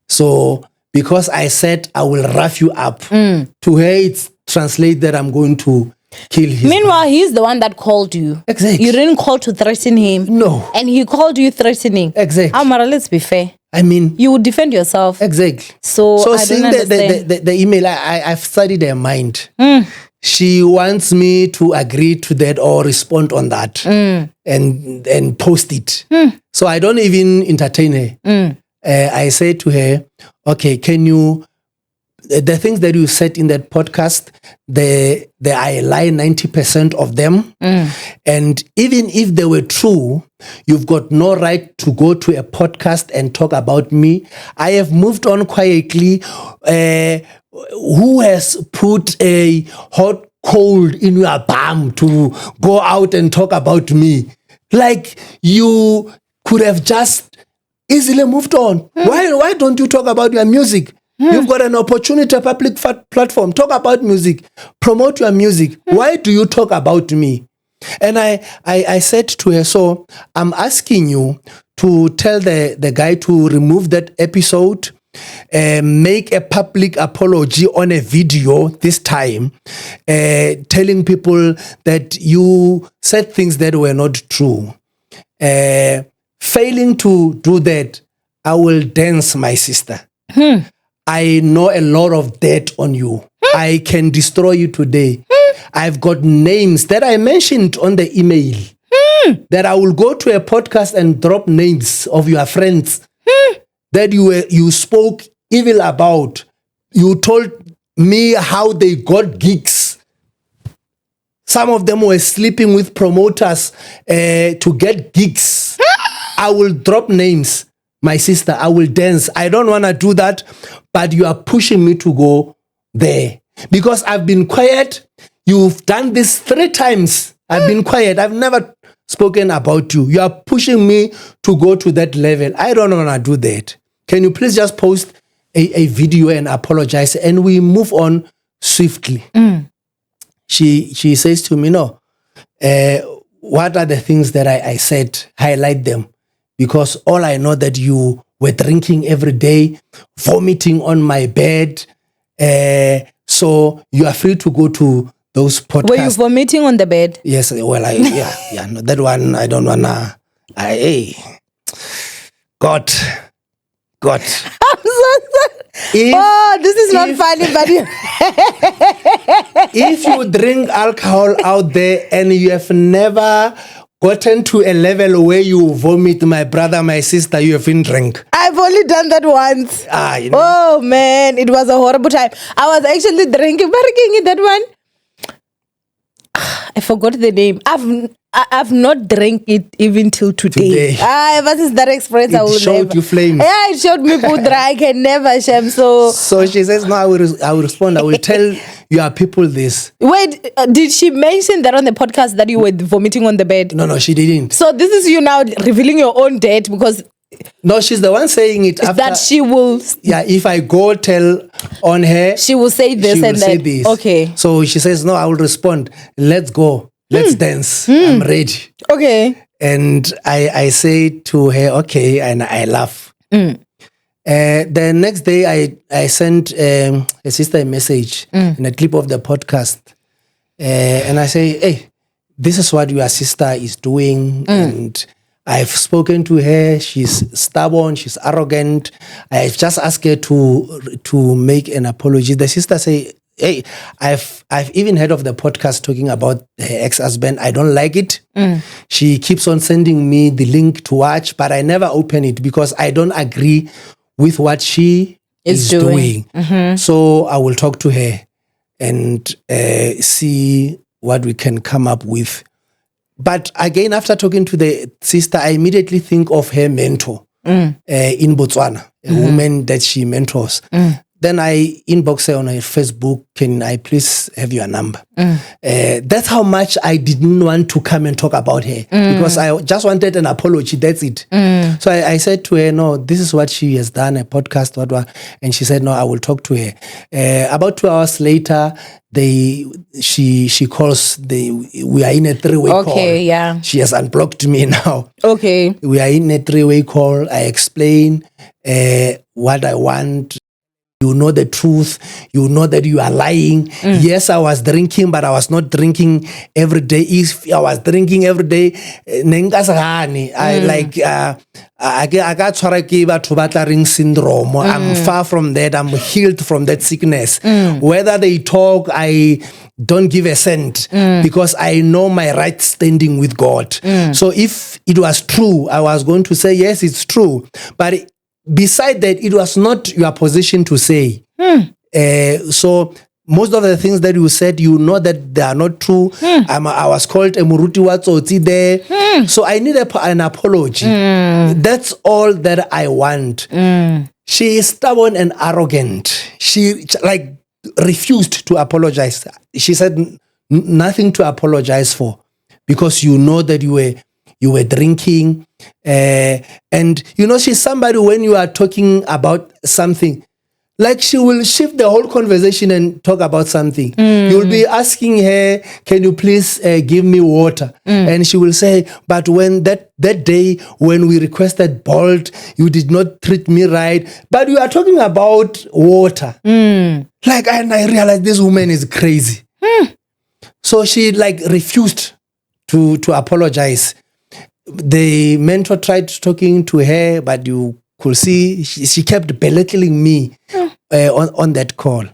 Speaker 1: So because I said I will rough you up, to her it's translated that I'm going to kill him.
Speaker 2: Meanwhile, he's the one that called you.
Speaker 1: Exactly.
Speaker 2: You didn't call to threaten him.
Speaker 1: No.
Speaker 2: And he called you threatening.
Speaker 1: Exactly.
Speaker 2: Amara, let's be fair.
Speaker 1: I mean,
Speaker 2: you would defend yourself.
Speaker 1: Exactly.
Speaker 2: So I
Speaker 1: seeing
Speaker 2: don't understand.
Speaker 1: the email, I've studied her mind. She wants me to agree to that or respond on that and post it. So I don't even entertain her. I say to her, okay, can you, the things that you said in that podcast, I lie 90% of them. And even if they were true, you've got no right to go to a podcast and talk about me. I have moved on quietly. Who has put a hot cold in your bum to go out and talk about me? Like, you could have just easily moved on. Why don't you talk about your music? You've got an opportunity, a public platform. Talk about music. Promote your music. Why do you talk about me? And I said to her, so I'm asking you to tell the guy to remove that episode, make a public apology on a video this time, telling people that you said things that were not true. Failing to do that, I will dance, my sister. I know a lot of debt on you. I can destroy you today. I've got names that I mentioned on the email that I will go to a podcast and drop names of your friends that you spoke evil about. You told me how they got gigs. Some of them were sleeping with promoters to get gigs. I will drop names. My sister, I will dance. I don't want to do that, but you are pushing me to go there. Because I've been quiet. You've done this 3 times. I've been quiet. I've never spoken about you. You are pushing me to go to that level. I don't want to do that. Can you please just post a video and apologize, and we move on swiftly? She says to me, no, what are the things that I said? Highlight them. Because all I know that you were drinking every day, vomiting on my bed. So you are free to go to those podcasts.
Speaker 2: Were you vomiting on the bed?
Speaker 1: Yes. Well, no, that one I don't wanna. God.
Speaker 2: I'm so sorry. This is not funny, but
Speaker 1: if you drink alcohol out there and you have never gotten to a level where you vomit, my brother, my sister, you haven't drink.
Speaker 2: I've only done that once.
Speaker 1: You know.
Speaker 2: Oh man, it was a horrible time. I was actually drinking that one. I forgot the name. I've not drank it even till today. Ever since that experience, I will
Speaker 1: showed
Speaker 2: never.
Speaker 1: You flames.
Speaker 2: Yeah, it showed me pudra. I can never shame. So
Speaker 1: she says, no, I will respond. I will tell your people this.
Speaker 2: Wait, did she mention that on the podcast that you were vomiting on the bed?
Speaker 1: No, she didn't.
Speaker 2: So this is you now revealing your own debt because...
Speaker 1: No, she's the one saying it. After,
Speaker 2: that she will...
Speaker 1: Yeah, if I go tell on her...
Speaker 2: She will say this and that. This. Okay.
Speaker 1: So she says, no, I will respond. Let's go. Let's dance. I'm ready.
Speaker 2: Okay.
Speaker 1: And I say to her, okay, and I laugh. The next day, I sent a sister a message in a clip of the podcast. And I say, hey, this is what your sister is doing. And I've spoken to her. She's stubborn. She's arrogant. I've just asked her to make an apology. The sister say, hey, I've even heard of the podcast talking about her ex-husband. I don't like it. She keeps on sending me the link to watch, but I never open it because I don't agree with what she is doing. So I will talk to her and see what we can come up with. But again, after talking to the sister, I immediately think of her mentor in Botswana, a woman that she mentors. The Then I inbox her on her Facebook, can I please have your number? That's how much I didn't want to come and talk about her because I just wanted an apology. That's it. So I said to her, no, this is what she has done, a podcast, what, and she said, no, I will talk to her. About 2 hours later, she calls, we are in a three-way call.
Speaker 2: Okay, yeah.
Speaker 1: She has unblocked me now.
Speaker 2: Okay.
Speaker 1: We are in a three-way call. I explain what I want. You know the truth. You know that you are lying. Yes, I was drinking, but I was not drinking every day. If I was drinking every day, I got tshwara ring syndrome. I'm far from that. I'm healed from that sickness. Whether they talk, I don't give a cent because I know my right standing with God. So if it was true, I was going to say, yes, it's true. But beside that, it was not your position to say. So most of the things that you said, you know that they are not true. I was called a muruti watsotsi there. So I need an apology. That's all that I want. She is stubborn and arrogant. She refused to apologize. She said nothing to apologize for because you know that you were drinking. And you know, she's somebody when you are talking about something, like she will shift the whole conversation and talk about something. You'll be asking her, can you please give me water? And she will say, but when that day when we requested Bolt, you did not treat me right. But you are talking about water. And I realized this woman is crazy. So she refused to apologize. The mentor tried talking to her, but you could see she kept belittling me on that call.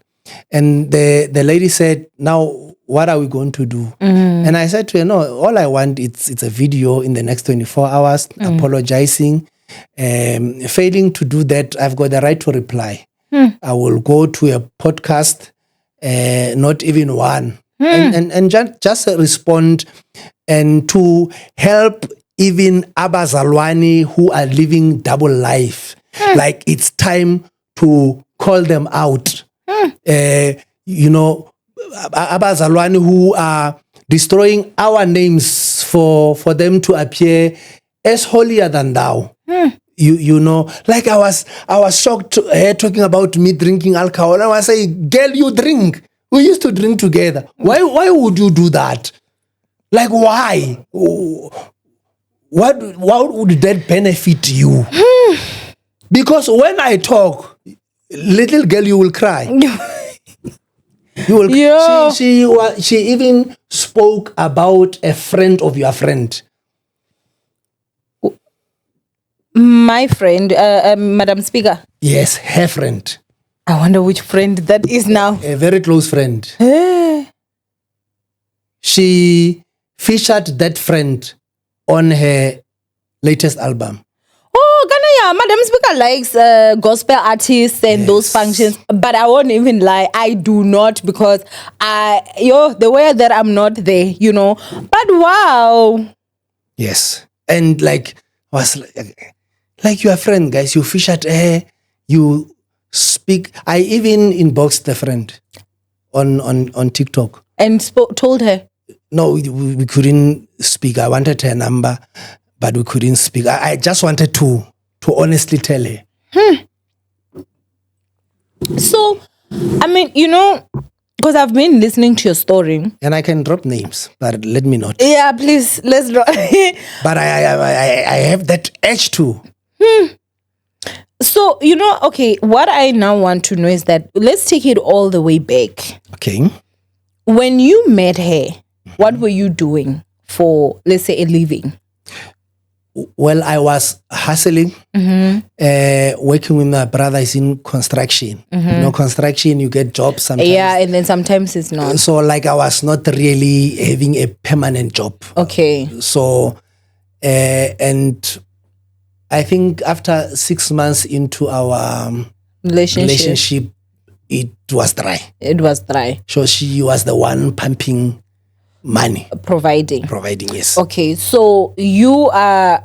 Speaker 1: And the lady said, now, what are we going to do? And I said to her, no, all I want, it's a video in the next 24 hours, apologizing. Failing to do that, I've got the right to reply. I will go to a podcast, not even one, and just respond and to help even abazalwane who are living double life. Like it's time to call them out. You know, abazalwane who are destroying our names for them to appear as holier than thou. You know, like I was shocked to her talking about me drinking alcohol. And I was saying, girl, you drink. We used to drink together. Why would you do that? Like, why? What would that benefit you? Because when I talk, little girl, you will cry. You will.
Speaker 2: Yeah.
Speaker 1: She even spoke about a friend of your friend.
Speaker 2: My friend, Madam Speaker.
Speaker 1: Yes, her friend.
Speaker 2: I wonder which friend that is now.
Speaker 1: A very close friend. She featured that friend on her latest album.
Speaker 2: Oh, Ghana, yeah, Madam Speaker likes gospel artists and those functions, but I won't even lie, I do not because the way that I'm not there, you know. But wow. Yes,
Speaker 1: and was your friend, guys. You featured her. You speak. I even inboxed the friend on TikTok
Speaker 2: and told her.
Speaker 1: No, we couldn't speak. I wanted her number, but we couldn't speak. I just wanted to honestly tell her.
Speaker 2: So, I mean, you know, because I've been listening to your story.
Speaker 1: And I can drop names, but let me not.
Speaker 2: Yeah, please, let's drop.
Speaker 1: But I have that edge too.
Speaker 2: So, you know, okay, what I now want to know is that, let's take it all the way back.
Speaker 1: Okay.
Speaker 2: When you met her, what were you doing for, let's say, a living?
Speaker 1: Well, I was hustling, working with my brothers in construction. You know, construction, you get jobs sometimes.
Speaker 2: Yeah, and then sometimes it's not.
Speaker 1: So, I was not really having a permanent job.
Speaker 2: Okay.
Speaker 1: So, and I think after 6 months into our relationship, it was dry.
Speaker 2: It was dry.
Speaker 1: So she was the one pumping money.
Speaker 2: Providing,
Speaker 1: yes.
Speaker 2: Okay, so you are,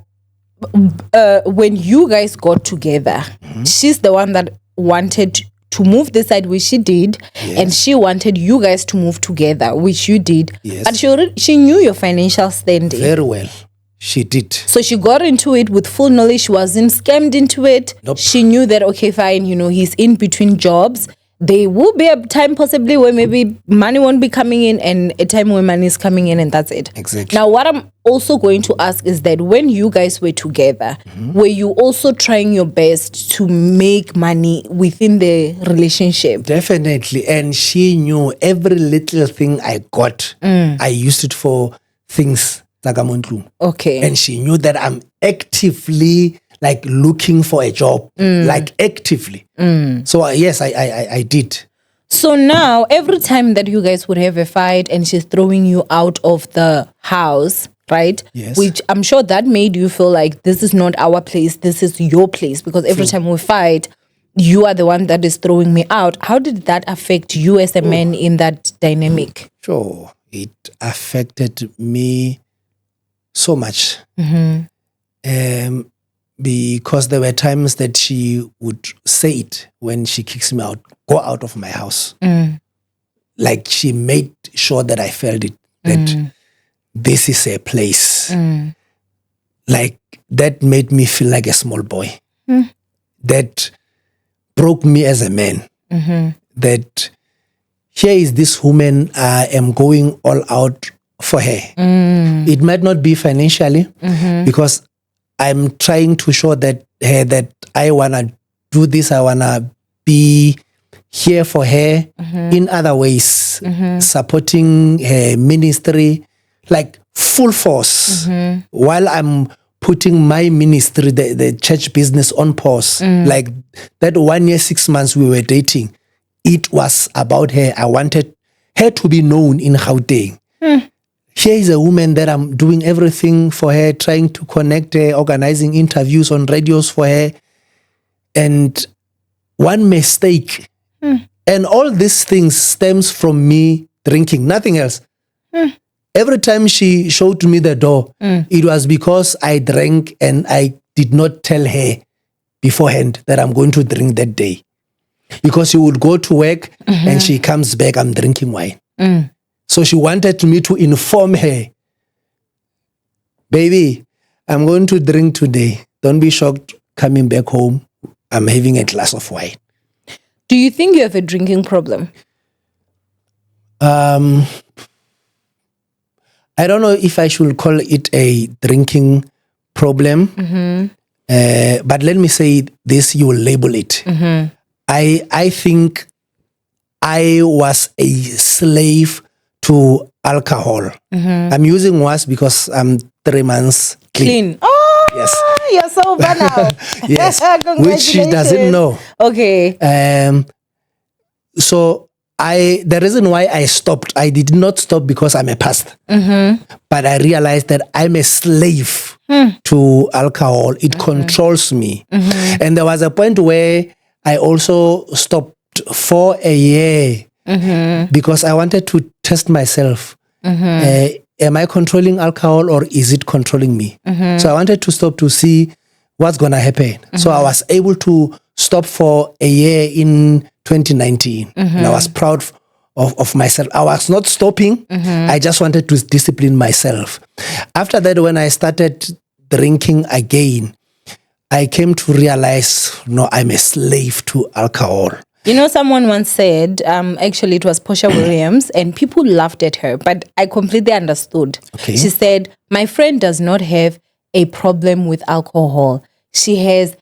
Speaker 2: when you guys got together, she's the one that wanted to move this side, which she did, and she wanted you guys to move together, which you did.
Speaker 1: Yes.
Speaker 2: But she knew your financial standing.
Speaker 1: Very well. She did.
Speaker 2: So she got into it with full knowledge. She wasn't scammed into it.
Speaker 1: Nope.
Speaker 2: She knew that, okay, fine, he's in between jobs. There will be a time possibly where maybe money won't be coming in, and a time where money is coming in, and that's it.
Speaker 1: Exactly.
Speaker 2: Now, what I'm also going to ask is that when you guys were together, were you also trying your best to make money within the relationship?
Speaker 1: Definitely. And she knew every little thing I got. I used it for things like Amontlu.
Speaker 2: Okay.
Speaker 1: And she knew that I'm actively like looking for a job, like actively. So yes, I did.
Speaker 2: So now, every time that you guys would have a fight and she's throwing you out of the house, right?
Speaker 1: Yes.
Speaker 2: Which I'm sure that made you feel like this is not our place, this is your place. Because every time we fight, you are the one that is throwing me out. How did that affect you as a man in that dynamic?
Speaker 1: Sure. It affected me so much. Because there were times that she would say it when she kicks me out, go out of my house. Like she made sure that I felt it, that this is a place. Like that made me feel like a small boy. That broke me as a man. That here is this woman, I am going all out for her. It might not be financially because I'm trying to show that her that I wanna do this. I wanna be here for her in other ways, supporting her ministry, like full force, while I'm putting my ministry, the church business, on pause. Like that 1 year, 6 months we were dating, it was about her. I wanted her to be known in Gauteng. Here is a woman that I'm doing everything for her, trying to connect her, organizing interviews on radios for her. And one mistake. And all these things stems from me drinking, nothing else. Every time she showed me the door, it was because I drank and I did not tell her beforehand that I'm going to drink that day. Because she would go to work and she comes back, I'm drinking wine. So she wanted me to inform her, baby, I'm going to drink today. Don't be shocked coming back home. I'm having a glass of wine.
Speaker 2: Do you think you have a drinking problem?
Speaker 1: I don't know if I should call it a drinking problem. But let me say this, you will label it. I think I was a slave to alcohol. I'm using was because I'm 3 months clean.
Speaker 2: Oh,
Speaker 1: yes.
Speaker 2: You're sober now.
Speaker 1: Yes, which she doesn't know.
Speaker 2: Okay.
Speaker 1: So the reason why I stopped, I did not stop because I'm a pastor. But I realized that I'm a slave to alcohol. It controls me. And there was a point where I also stopped for a year because I wanted to test myself. Am I controlling alcohol or is it controlling me? So I wanted to stop to see what's going to happen. So I was able to stop for a year in 2019. And I was proud of myself. I was not stopping. I just wanted to discipline myself. After that, when I started drinking again, I came to realize, no, I'm a slave to alcohol.
Speaker 2: You know, someone once said, actually it was Portia Williams, and people laughed at her, but I completely understood.
Speaker 1: Okay.
Speaker 2: She said, my friend does not have a problem with alcohol. She has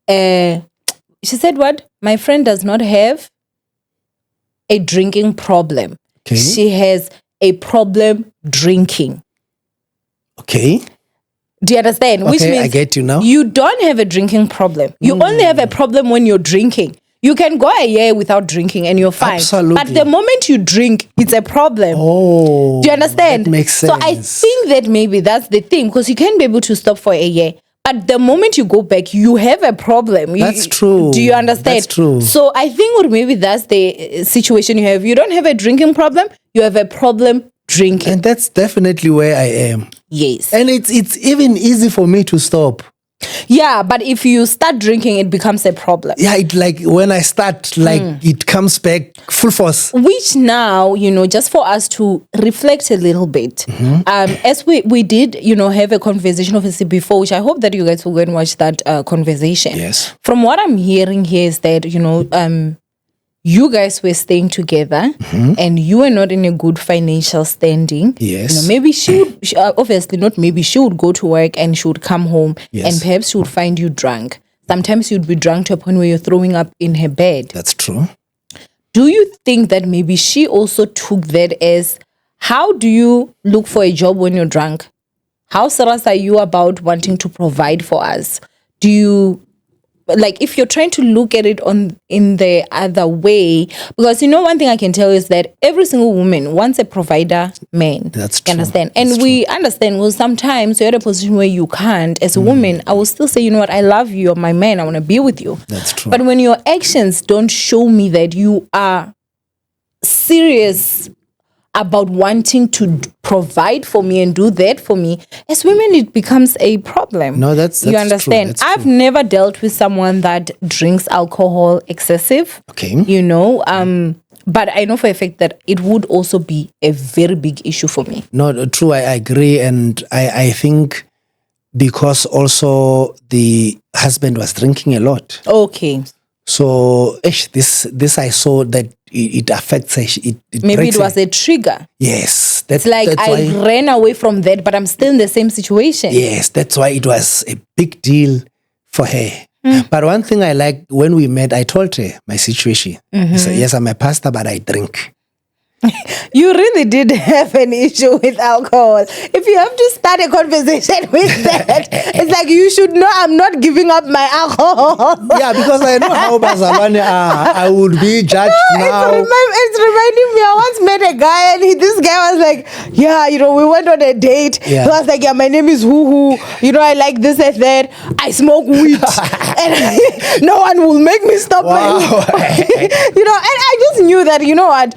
Speaker 2: she said what? My friend does not have a drinking problem.
Speaker 1: Okay.
Speaker 2: She has a problem drinking.
Speaker 1: Okay.
Speaker 2: Do you understand? Which
Speaker 1: Okay,
Speaker 2: means
Speaker 1: I get you now.
Speaker 2: You don't have a drinking problem. You only have a problem when you're drinking. You can go a year without drinking and you're fine.
Speaker 1: Absolutely.
Speaker 2: But the moment you drink, it's a problem.
Speaker 1: Oh,
Speaker 2: do you understand?
Speaker 1: That makes sense.
Speaker 2: So I think that maybe that's the thing, because you can be able to stop for a year. But the moment you go back, you have a problem.
Speaker 1: That's true.
Speaker 2: Do you understand?
Speaker 1: That's true.
Speaker 2: So I think or maybe that's the situation you have. You don't have a drinking problem. You have a problem drinking.
Speaker 1: And that's definitely where I am.
Speaker 2: Yes.
Speaker 1: And it's even easy for me to stop.
Speaker 2: Yeah, but if you start drinking, it becomes a problem.
Speaker 1: Yeah, it like when I start, like it comes back full force.
Speaker 2: Which now, just for us to reflect a little bit, as we did, have a conversation obviously before, which I hope that you guys will go and watch that conversation.
Speaker 1: Yes.
Speaker 2: From what I'm hearing here is that, you guys were staying together and you were not in a good financial standing.
Speaker 1: Yes.
Speaker 2: Maybe she would, obviously not maybe, she would go to work and she would come home and perhaps she would find you drunk. Sometimes you'd be drunk to a point where you're throwing up in her bed.
Speaker 1: That's true.
Speaker 2: Do you think that maybe she also took that as, how do you look for a job when you're drunk? How serious are you about wanting to provide for us? Do you, like, if you're trying to look at it in the other way, because one thing I can tell is that every single woman wants a provider man.
Speaker 1: That's
Speaker 2: you
Speaker 1: true.
Speaker 2: understand? And we understand, well, sometimes you're at a position where you can't. As a woman, I will still say, what, I love you, you're my man, I want to be with you.
Speaker 1: That's true.
Speaker 2: But when your actions don't show me that you are serious about wanting to provide for me and do that for me, as women, it becomes a problem.
Speaker 1: No, that's
Speaker 2: you understand.
Speaker 1: True. That's
Speaker 2: I've
Speaker 1: true.
Speaker 2: never dealt with someone that drinks alcohol excessive.
Speaker 1: Okay.
Speaker 2: But I know for a fact that it would also be a very big issue for me.
Speaker 1: No, true. I agree, and I think because also the husband was drinking a lot.
Speaker 2: Okay.
Speaker 1: So this I saw that it affects her. It
Speaker 2: Maybe it was a trigger.
Speaker 1: Yes.
Speaker 2: It's like I ran away from that, but I'm still in the same situation.
Speaker 1: Yes, that's why it was a big deal for her. But one thing I like, when we met, I told her my situation. I said, yes, I'm a pastor, but I drink.
Speaker 2: You really did have an issue with alcohol. If you have to start a conversation with that, it's like, you should know I'm not giving up my alcohol.
Speaker 1: Yeah, because I know how Bazalwane are. I would be judged now.
Speaker 2: It's reminding me, I once met a guy and this guy was like, yeah, we went on a date.
Speaker 1: Yeah.
Speaker 2: He was like, yeah, my name is Woo. I like this and that. I smoke weed. And no one will make me stop
Speaker 1: Wow.
Speaker 2: and I just knew that, what?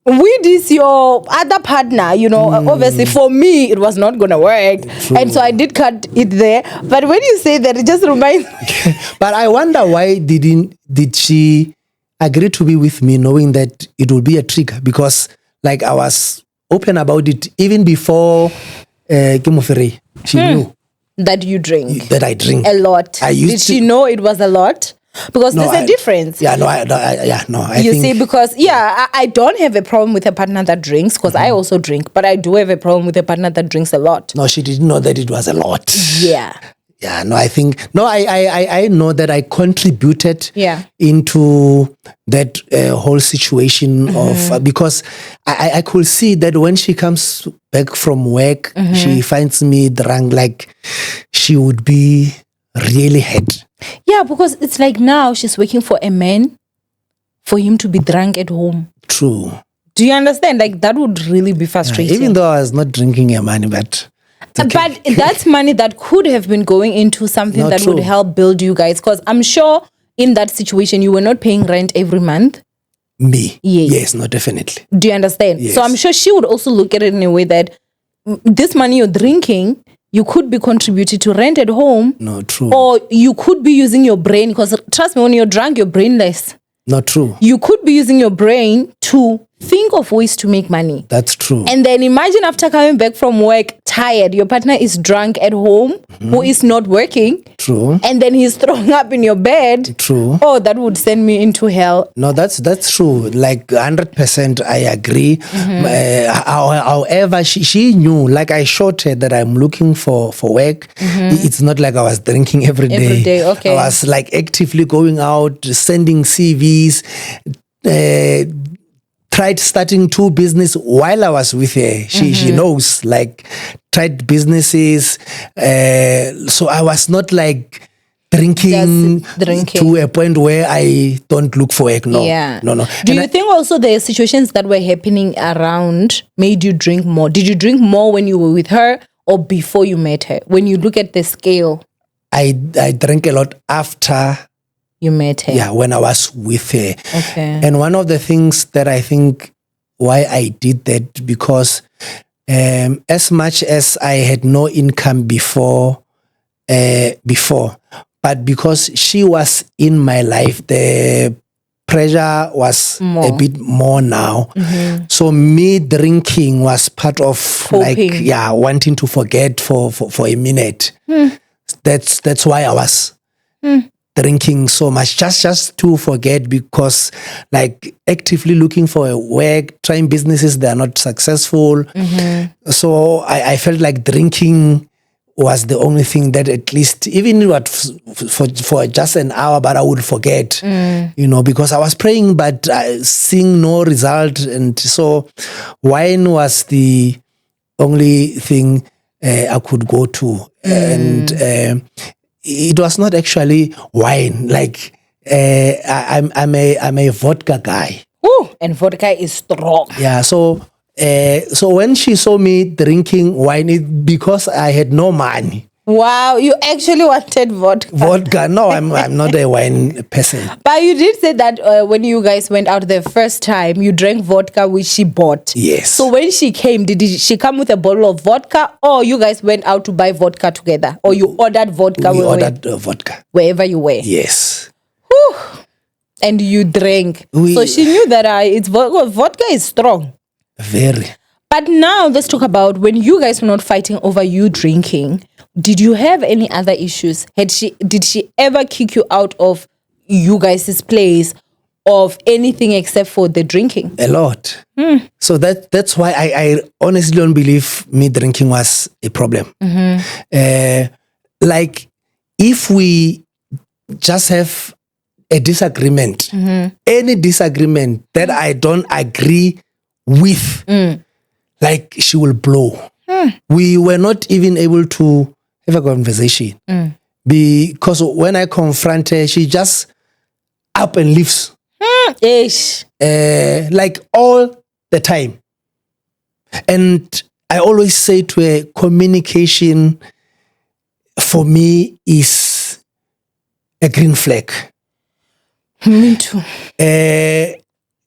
Speaker 2: Weed is your other partner, obviously for me it was not gonna work.
Speaker 1: True.
Speaker 2: And so I did cut it there. But when you say that, it just reminds me.
Speaker 1: But I wonder why did she agree to be with me knowing that it would be a trigger? Because like I was open about it even before Kimofere. She knew
Speaker 2: that you drink.
Speaker 1: that I drink
Speaker 2: A lot. Did she know it was a lot? Because there's a difference.
Speaker 1: Yeah, no, I
Speaker 2: You
Speaker 1: think,
Speaker 2: see, because I don't have a problem with a partner that drinks, because I also drink, but I do have a problem with a partner that drinks a lot.
Speaker 1: no, she didn't know that it was a lot.
Speaker 2: Yeah.
Speaker 1: Yeah, no, I think, no, I know that I contributed into that whole situation of, because I could see that when she comes back from work, she finds me drunk, like she would be really hurt.
Speaker 2: Yeah, because it's like now she's waiting for a man for him to be drunk at home.
Speaker 1: True.
Speaker 2: Do you understand? Like, that would really be frustrating.
Speaker 1: Even though I was not drinking your money, but... it's okay.
Speaker 2: But that's money that could have been going into something that would help build you guys. Because I'm sure in that situation, you were not paying rent every month.
Speaker 1: Me?
Speaker 2: Yes.
Speaker 1: Yes, no, definitely.
Speaker 2: Do you understand?
Speaker 1: Yes.
Speaker 2: So I'm sure she would also look at it in a way that this money you're drinking, you could be contributing to rent at home.
Speaker 1: No, true.
Speaker 2: Or you could be using your brain, because trust me, when you're drunk, you're brainless.
Speaker 1: Not true.
Speaker 2: You could be using your brain to think of ways to make money.
Speaker 1: That's true.
Speaker 2: And then imagine after coming back from work, tired, your partner is drunk at home, who is not working.
Speaker 1: True.
Speaker 2: And then he's throwing up in your bed.
Speaker 1: True.
Speaker 2: Oh, that would send me into hell.
Speaker 1: No, that's true. Like 100%, I agree. However, she knew. Like I showed her that I'm looking for work. It's not like I was drinking every day.
Speaker 2: Every day, okay.
Speaker 1: I was like actively going out, sending CVs. Tried starting 2 business while I was with her. She knows, like, tried businesses. So I was not like drinking to a point where I don't look for work. No.
Speaker 2: Yeah.
Speaker 1: No.
Speaker 2: Do you think also the situations that were happening around made you drink more? Did you drink more when you were with her or before you met her? When you look at the scale.
Speaker 1: I drank a lot after
Speaker 2: you met her.
Speaker 1: Yeah, when I was with her.
Speaker 2: Okay.
Speaker 1: And one of the things that I think why I did that, because as much as I had no income before before. But because she was in my life, the pressure was a bit more now. So me drinking was part of
Speaker 2: Coping.
Speaker 1: wanting to forget for a minute. That's why I was drinking so much, just to forget, because like actively looking for a work, trying businesses, they are not successful. So I felt like drinking was the only thing that at least, even what for just an hour, but I would forget, because I was praying, but seeing no result. And so wine was the only thing I could go to. And it was not actually wine. Like I'm a vodka guy.
Speaker 2: Ooh, and vodka is strong.
Speaker 1: Yeah, so when she saw me drinking wine, because I had no money.
Speaker 2: Wow, you actually wanted vodka.
Speaker 1: Vodka? No, I'm not a wine person.
Speaker 2: But you did say that when you guys went out the first time, you drank vodka which she bought.
Speaker 1: Yes.
Speaker 2: So when she came, did she come with a bottle of vodka, or you guys went out to buy vodka together, or you ordered vodka?
Speaker 1: We ordered vodka.
Speaker 2: Wherever you were.
Speaker 1: Yes.
Speaker 2: Whew. And you drank. So she knew that it's vodka is strong.
Speaker 1: Very.
Speaker 2: But now let's talk about when you guys were not fighting over you drinking. Did you have any other issues? Did she ever kick you out of you guys' place of anything except for the drinking?
Speaker 1: A lot. So that's why I honestly don't believe me drinking was a problem. Like if we just have a disagreement, any disagreement that I don't agree with, like she will blow. We were not even able to have a conversation because when I confront her, she just up and leaves.
Speaker 2: Ish.
Speaker 1: Like all the time. And I always say to her, communication for me is a green flag.
Speaker 2: Me too.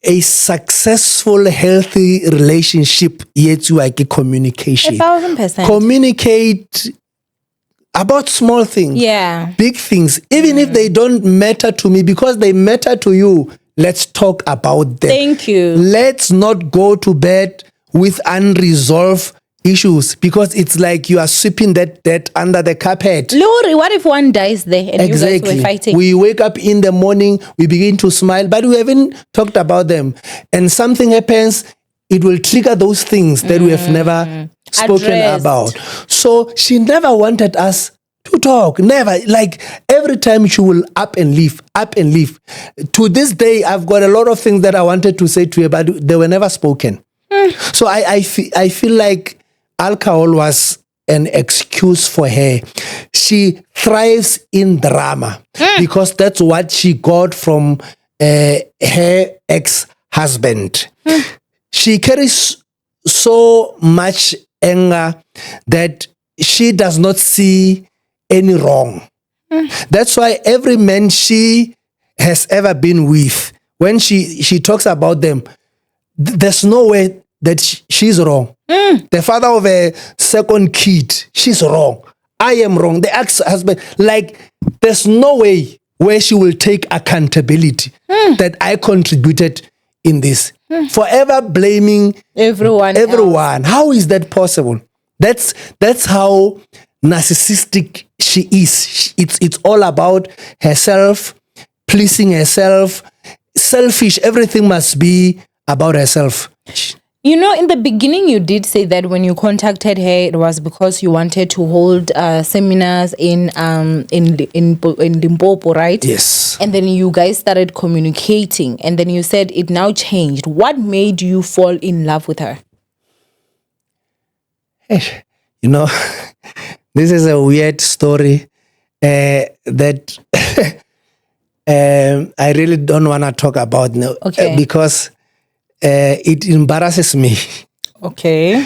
Speaker 1: A successful, healthy relationship yet you like communication.
Speaker 2: 1,000%.
Speaker 1: Communicate about small things, big things, even if they don't matter to me, because they matter to you. Let's talk about them.
Speaker 2: Thank you.
Speaker 1: Let's not go to bed with unresolved issues, because it's like you are sweeping that under the carpet.
Speaker 2: Lori, what if one dies there and you guys were fighting?
Speaker 1: We wake up in the morning, we begin to smile, but we haven't talked about them. And something happens, it will trigger those things that we have never spoken about. So she never wanted us to talk. Never. Like every time she will up and leave. To this day, I've got a lot of things that I wanted to say to her, but they were never spoken. So I feel like alcohol was an excuse for her. She thrives in drama because that's what she got from her ex-husband. She carries so much anger that she does not see any wrong. That's why every man she has ever been with, when she talks about them, there's no way that she's wrong. The father of a second kid, she's wrong. I am wrong. The ex-husband, like, there's no way where she will take accountability that I contributed in this. Forever blaming everyone. How is that possible? That's how narcissistic she is. It's all about herself, pleasing herself, selfish. Everything must be about herself.
Speaker 2: You know, in the beginning, you did say that when you contacted her, it was because you wanted to hold seminars in Limpopo, right?
Speaker 1: Yes.
Speaker 2: And then you guys started communicating, and then you said it now changed. What made you fall in love with her?
Speaker 1: You know, this is a weird story that I really don't want to talk about now, because it embarrasses me. Okay.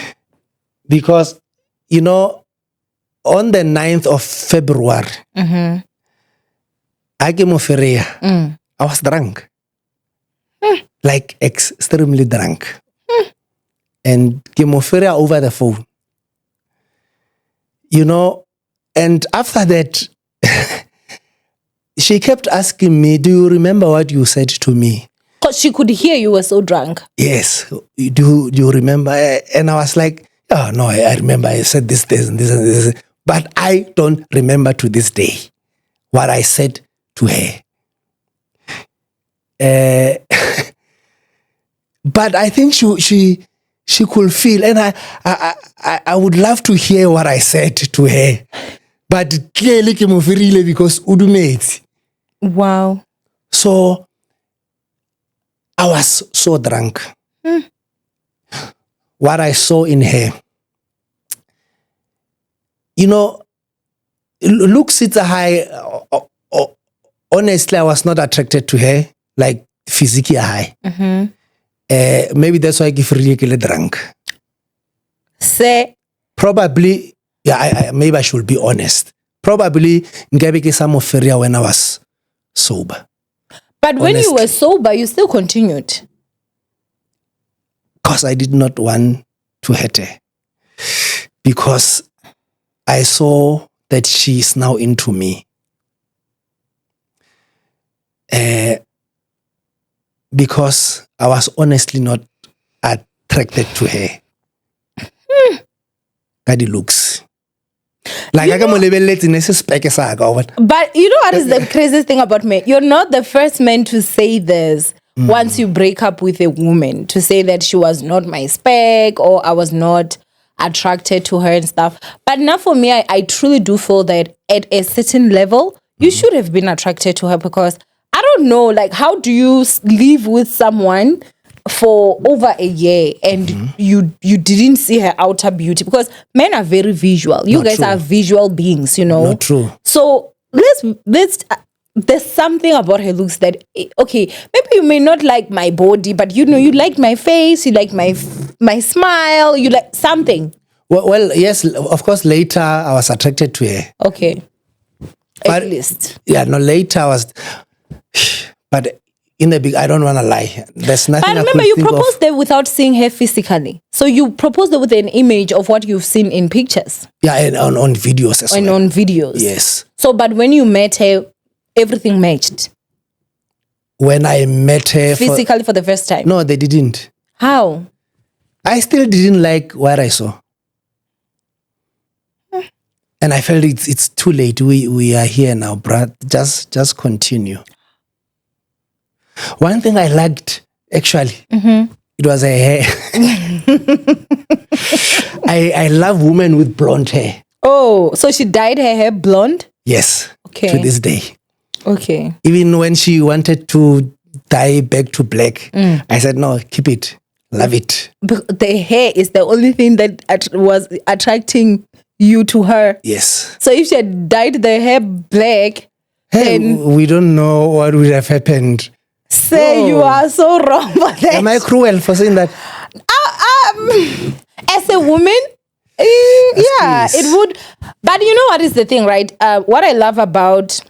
Speaker 1: Because, you know, on the 9th of February, I came off I was drunk. Like extremely drunk. And came off over the phone. You know, And after that, she kept asking me, do you remember what you said to me?
Speaker 2: Because she could hear you were so drunk.
Speaker 1: Yes. Do you remember? And I was like, oh, no, I remember. I said this, and this, and this. But I don't remember to this day what I said to her. But I think she could feel, and I would love to hear what I said to her. But clearly, because udumeti.
Speaker 2: Wow.
Speaker 1: So I was so drunk. What I saw in her, looks it's a high. Honestly, I was not attracted to her, like physically high. Maybe that's why I get really drunk.
Speaker 2: Say
Speaker 1: probably, yeah. Maybe I should be honest. Probably, ngabeke some of feria when I was sober.
Speaker 2: But when you were sober, you still continued.
Speaker 1: Because I did not want to hurt her. Because I saw that she is now into me. Because I was honestly not attracted to her. Kadi looks. Like I can
Speaker 2: But you know what is the craziest thing about me? You're not the first man to say this once you break up with a woman, to say that she was not my spec or I was not attracted to her and stuff. But now for me, I truly do feel that at a certain level, you should have been attracted to her, because I don't know, like, how do you live with someone for over a year and you didn't see her outer beauty? Because men are very visual. You guys are visual beings,
Speaker 1: Not true.
Speaker 2: So let's there's something about her looks that, okay, maybe you may not like my body, but you like my face, you like my smile, you like something.
Speaker 1: Well, yes, of course, later I was attracted to her.
Speaker 2: Okay. At least.
Speaker 1: Yeah, no, later I was, but in the big, I don't want to lie. There's nothing.
Speaker 2: But remember, you proposed there without seeing her physically. So you proposed there with an image of what you've seen in pictures.
Speaker 1: Yeah, and on videos as well.
Speaker 2: And on videos.
Speaker 1: Yes.
Speaker 2: So, but when you met her, everything matched.
Speaker 1: When I met her
Speaker 2: physically for the first time?
Speaker 1: No, they didn't.
Speaker 2: How?
Speaker 1: I still didn't like what I saw. And I felt it's too late. We are here now, bruh. Just continue. One thing I liked, actually, it was a hair. I love women with blonde hair.
Speaker 2: Oh, so she dyed her hair blonde?
Speaker 1: Yes.
Speaker 2: Okay.
Speaker 1: To this day.
Speaker 2: Okay.
Speaker 1: Even when she wanted to dye back to black, I said, no, keep it. Love it.
Speaker 2: But the hair is the only thing that was attracting you to her.
Speaker 1: Yes.
Speaker 2: So if she had dyed the hair black, then
Speaker 1: we don't know what would have happened.
Speaker 2: Say you are so wrong for that.
Speaker 1: Am I cruel for saying that?
Speaker 2: As a woman, yeah, it would. But you know what is the thing, right? What I love about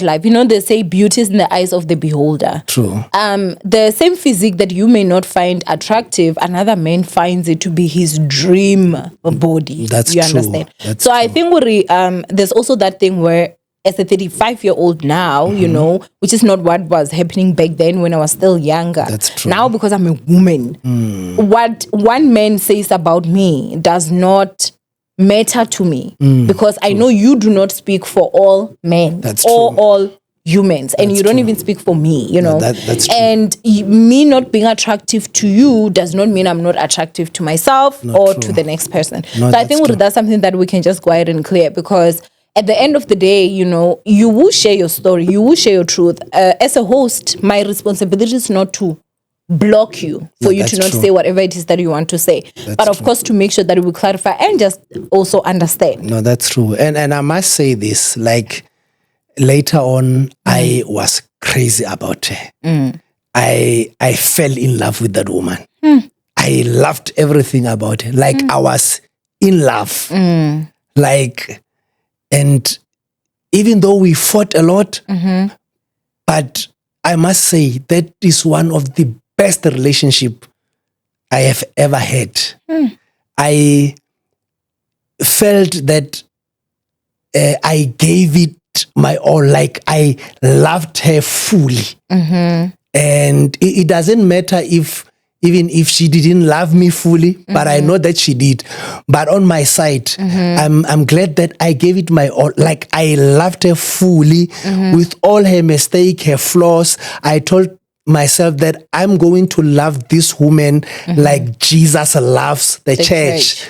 Speaker 2: life, they say beauty is in the eyes of the beholder.
Speaker 1: True.
Speaker 2: The same physique that you may not find attractive, another man finds it to be his dream body.
Speaker 1: That's
Speaker 2: you
Speaker 1: true.
Speaker 2: Understand?
Speaker 1: That's
Speaker 2: so
Speaker 1: true.
Speaker 2: I think there's also that thing where, as a 35-year-old now, which is not what was happening back then when I was still younger.
Speaker 1: That's true.
Speaker 2: Now, because I'm a woman, what one man says about me does not matter to me, because I know you do not speak for all men or all humans, and you don't even speak for me,
Speaker 1: that's true.
Speaker 2: And me not being attractive to you does not mean I'm not attractive to myself to the next person. So I think that's something that we can just go ahead and clear, because at the end of the day, you will share your story, you will share your truth. As a host, my responsibility is not to block you for you to not say whatever it is that you want to say. But of course, to make sure that we clarify and just also understand.
Speaker 1: No, that's true. And I must say this, like, later on, I was crazy about her. I fell in love with that woman. I loved everything about her. Like, I was in love. Like, and even though we fought a lot, but I must say that is one of the best relationship I have ever had. I felt that I gave it my all. Like I loved her fully. And it doesn't matter even if she didn't love me fully, but I know that she did. But on my side, I'm glad that I gave it my all. Like I loved her fully with all her mistakes, her flaws. I told myself that I'm going to love this woman like Jesus loves the church.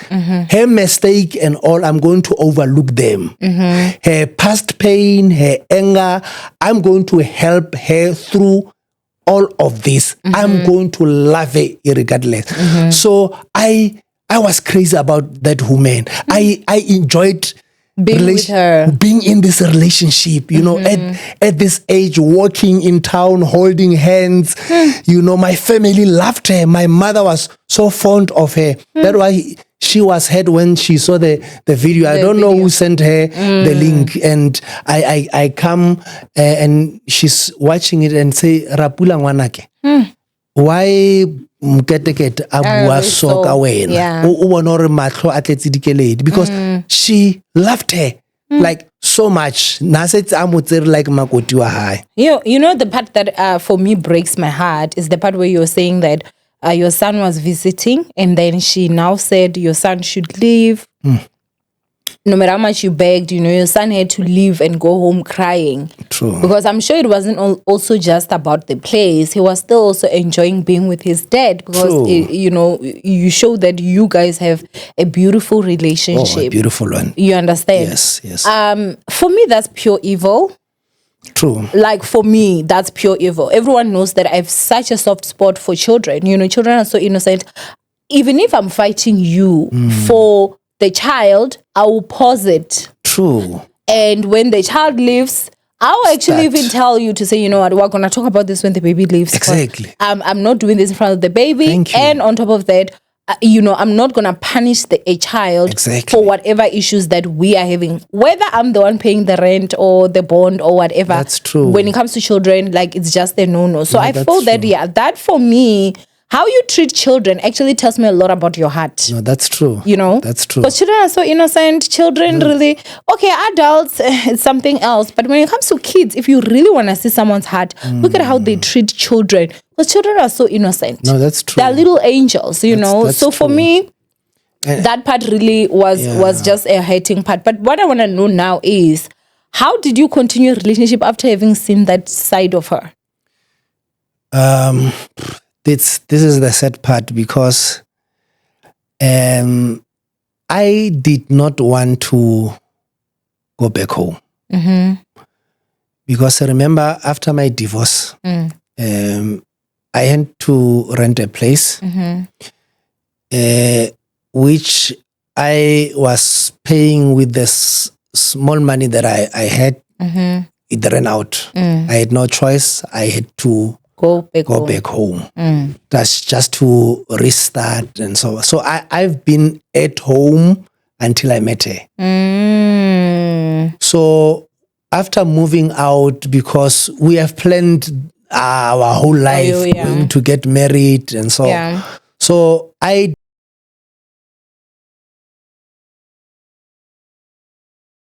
Speaker 1: Her mistake and all, I'm going to overlook them. Her past pain, her anger, I'm going to help her through all of this. I'm going to love her regardless. So I was crazy about that woman. I enjoyed
Speaker 2: Being with her.
Speaker 1: being in this relationship, you know, at this age, walking in town, holding hands. You know, my family loved her. My mother was so fond of her. That's why she was hurt when she saw the video. I don't know who sent her the link. And I come and she's watching it and say, Rapula ngwanake, why mketekete abua soka wena? O bona hore mahlo a tletse dikeledi, because she loved her like so much. Nasetse a mo tsere like makoti wa hae.
Speaker 2: You know the part that for me breaks my heart is the part where you're saying that your son was visiting and then she now said your son should leave. No matter how much you begged, you know, your son had to leave and go home crying.
Speaker 1: True.
Speaker 2: Because I'm sure it wasn't also just about the place. He was still also enjoying being with his dad because, you know, you show that you guys have a beautiful relationship.
Speaker 1: Oh, a beautiful one.
Speaker 2: You understand?
Speaker 1: Yes, yes.
Speaker 2: For me, that's pure evil.
Speaker 1: True.
Speaker 2: Like for me, that's pure evil. Everyone knows that I have such a soft spot for children. You know, children are so innocent. Even if I'm fighting you for the child, I will pause it.
Speaker 1: True.
Speaker 2: And when the child leaves, I'll actually even tell you to say, you know what, we're going to talk about this when the baby leaves.
Speaker 1: Exactly.
Speaker 2: I'm not doing this in front of the baby.
Speaker 1: Thank you.
Speaker 2: And on top of that, you know, I'm not going to punish a child for whatever issues that we are having. Whether I'm the one paying the rent or the bond or whatever.
Speaker 1: That's true.
Speaker 2: When it comes to children, like it's just a no-no. So I feel that, that for me, how you treat children actually tells me a lot about your heart.
Speaker 1: No, that's true.
Speaker 2: You know?
Speaker 1: That's true.
Speaker 2: Because children are so innocent. Children really... Okay, adults, it's something else. But when it comes to kids, if you really want to see someone's heart, look at how they treat children. Because children are so innocent.
Speaker 1: No, that's true.
Speaker 2: They're little angels, you know?
Speaker 1: That's
Speaker 2: so for me, that part really was just a hurting part. But what I want to know now is, how did you continue a relationship after having seen that side of her?
Speaker 1: This is the sad part because I did not want to go back home. Because I remember after my divorce, I had to rent a place, which I was paying with the small money that I had. It ran out. I had no choice. I had to go back home. That's just to restart and so on. So I've been at home until I met her. So after moving out, because we have planned our whole life going to get married and so on. So I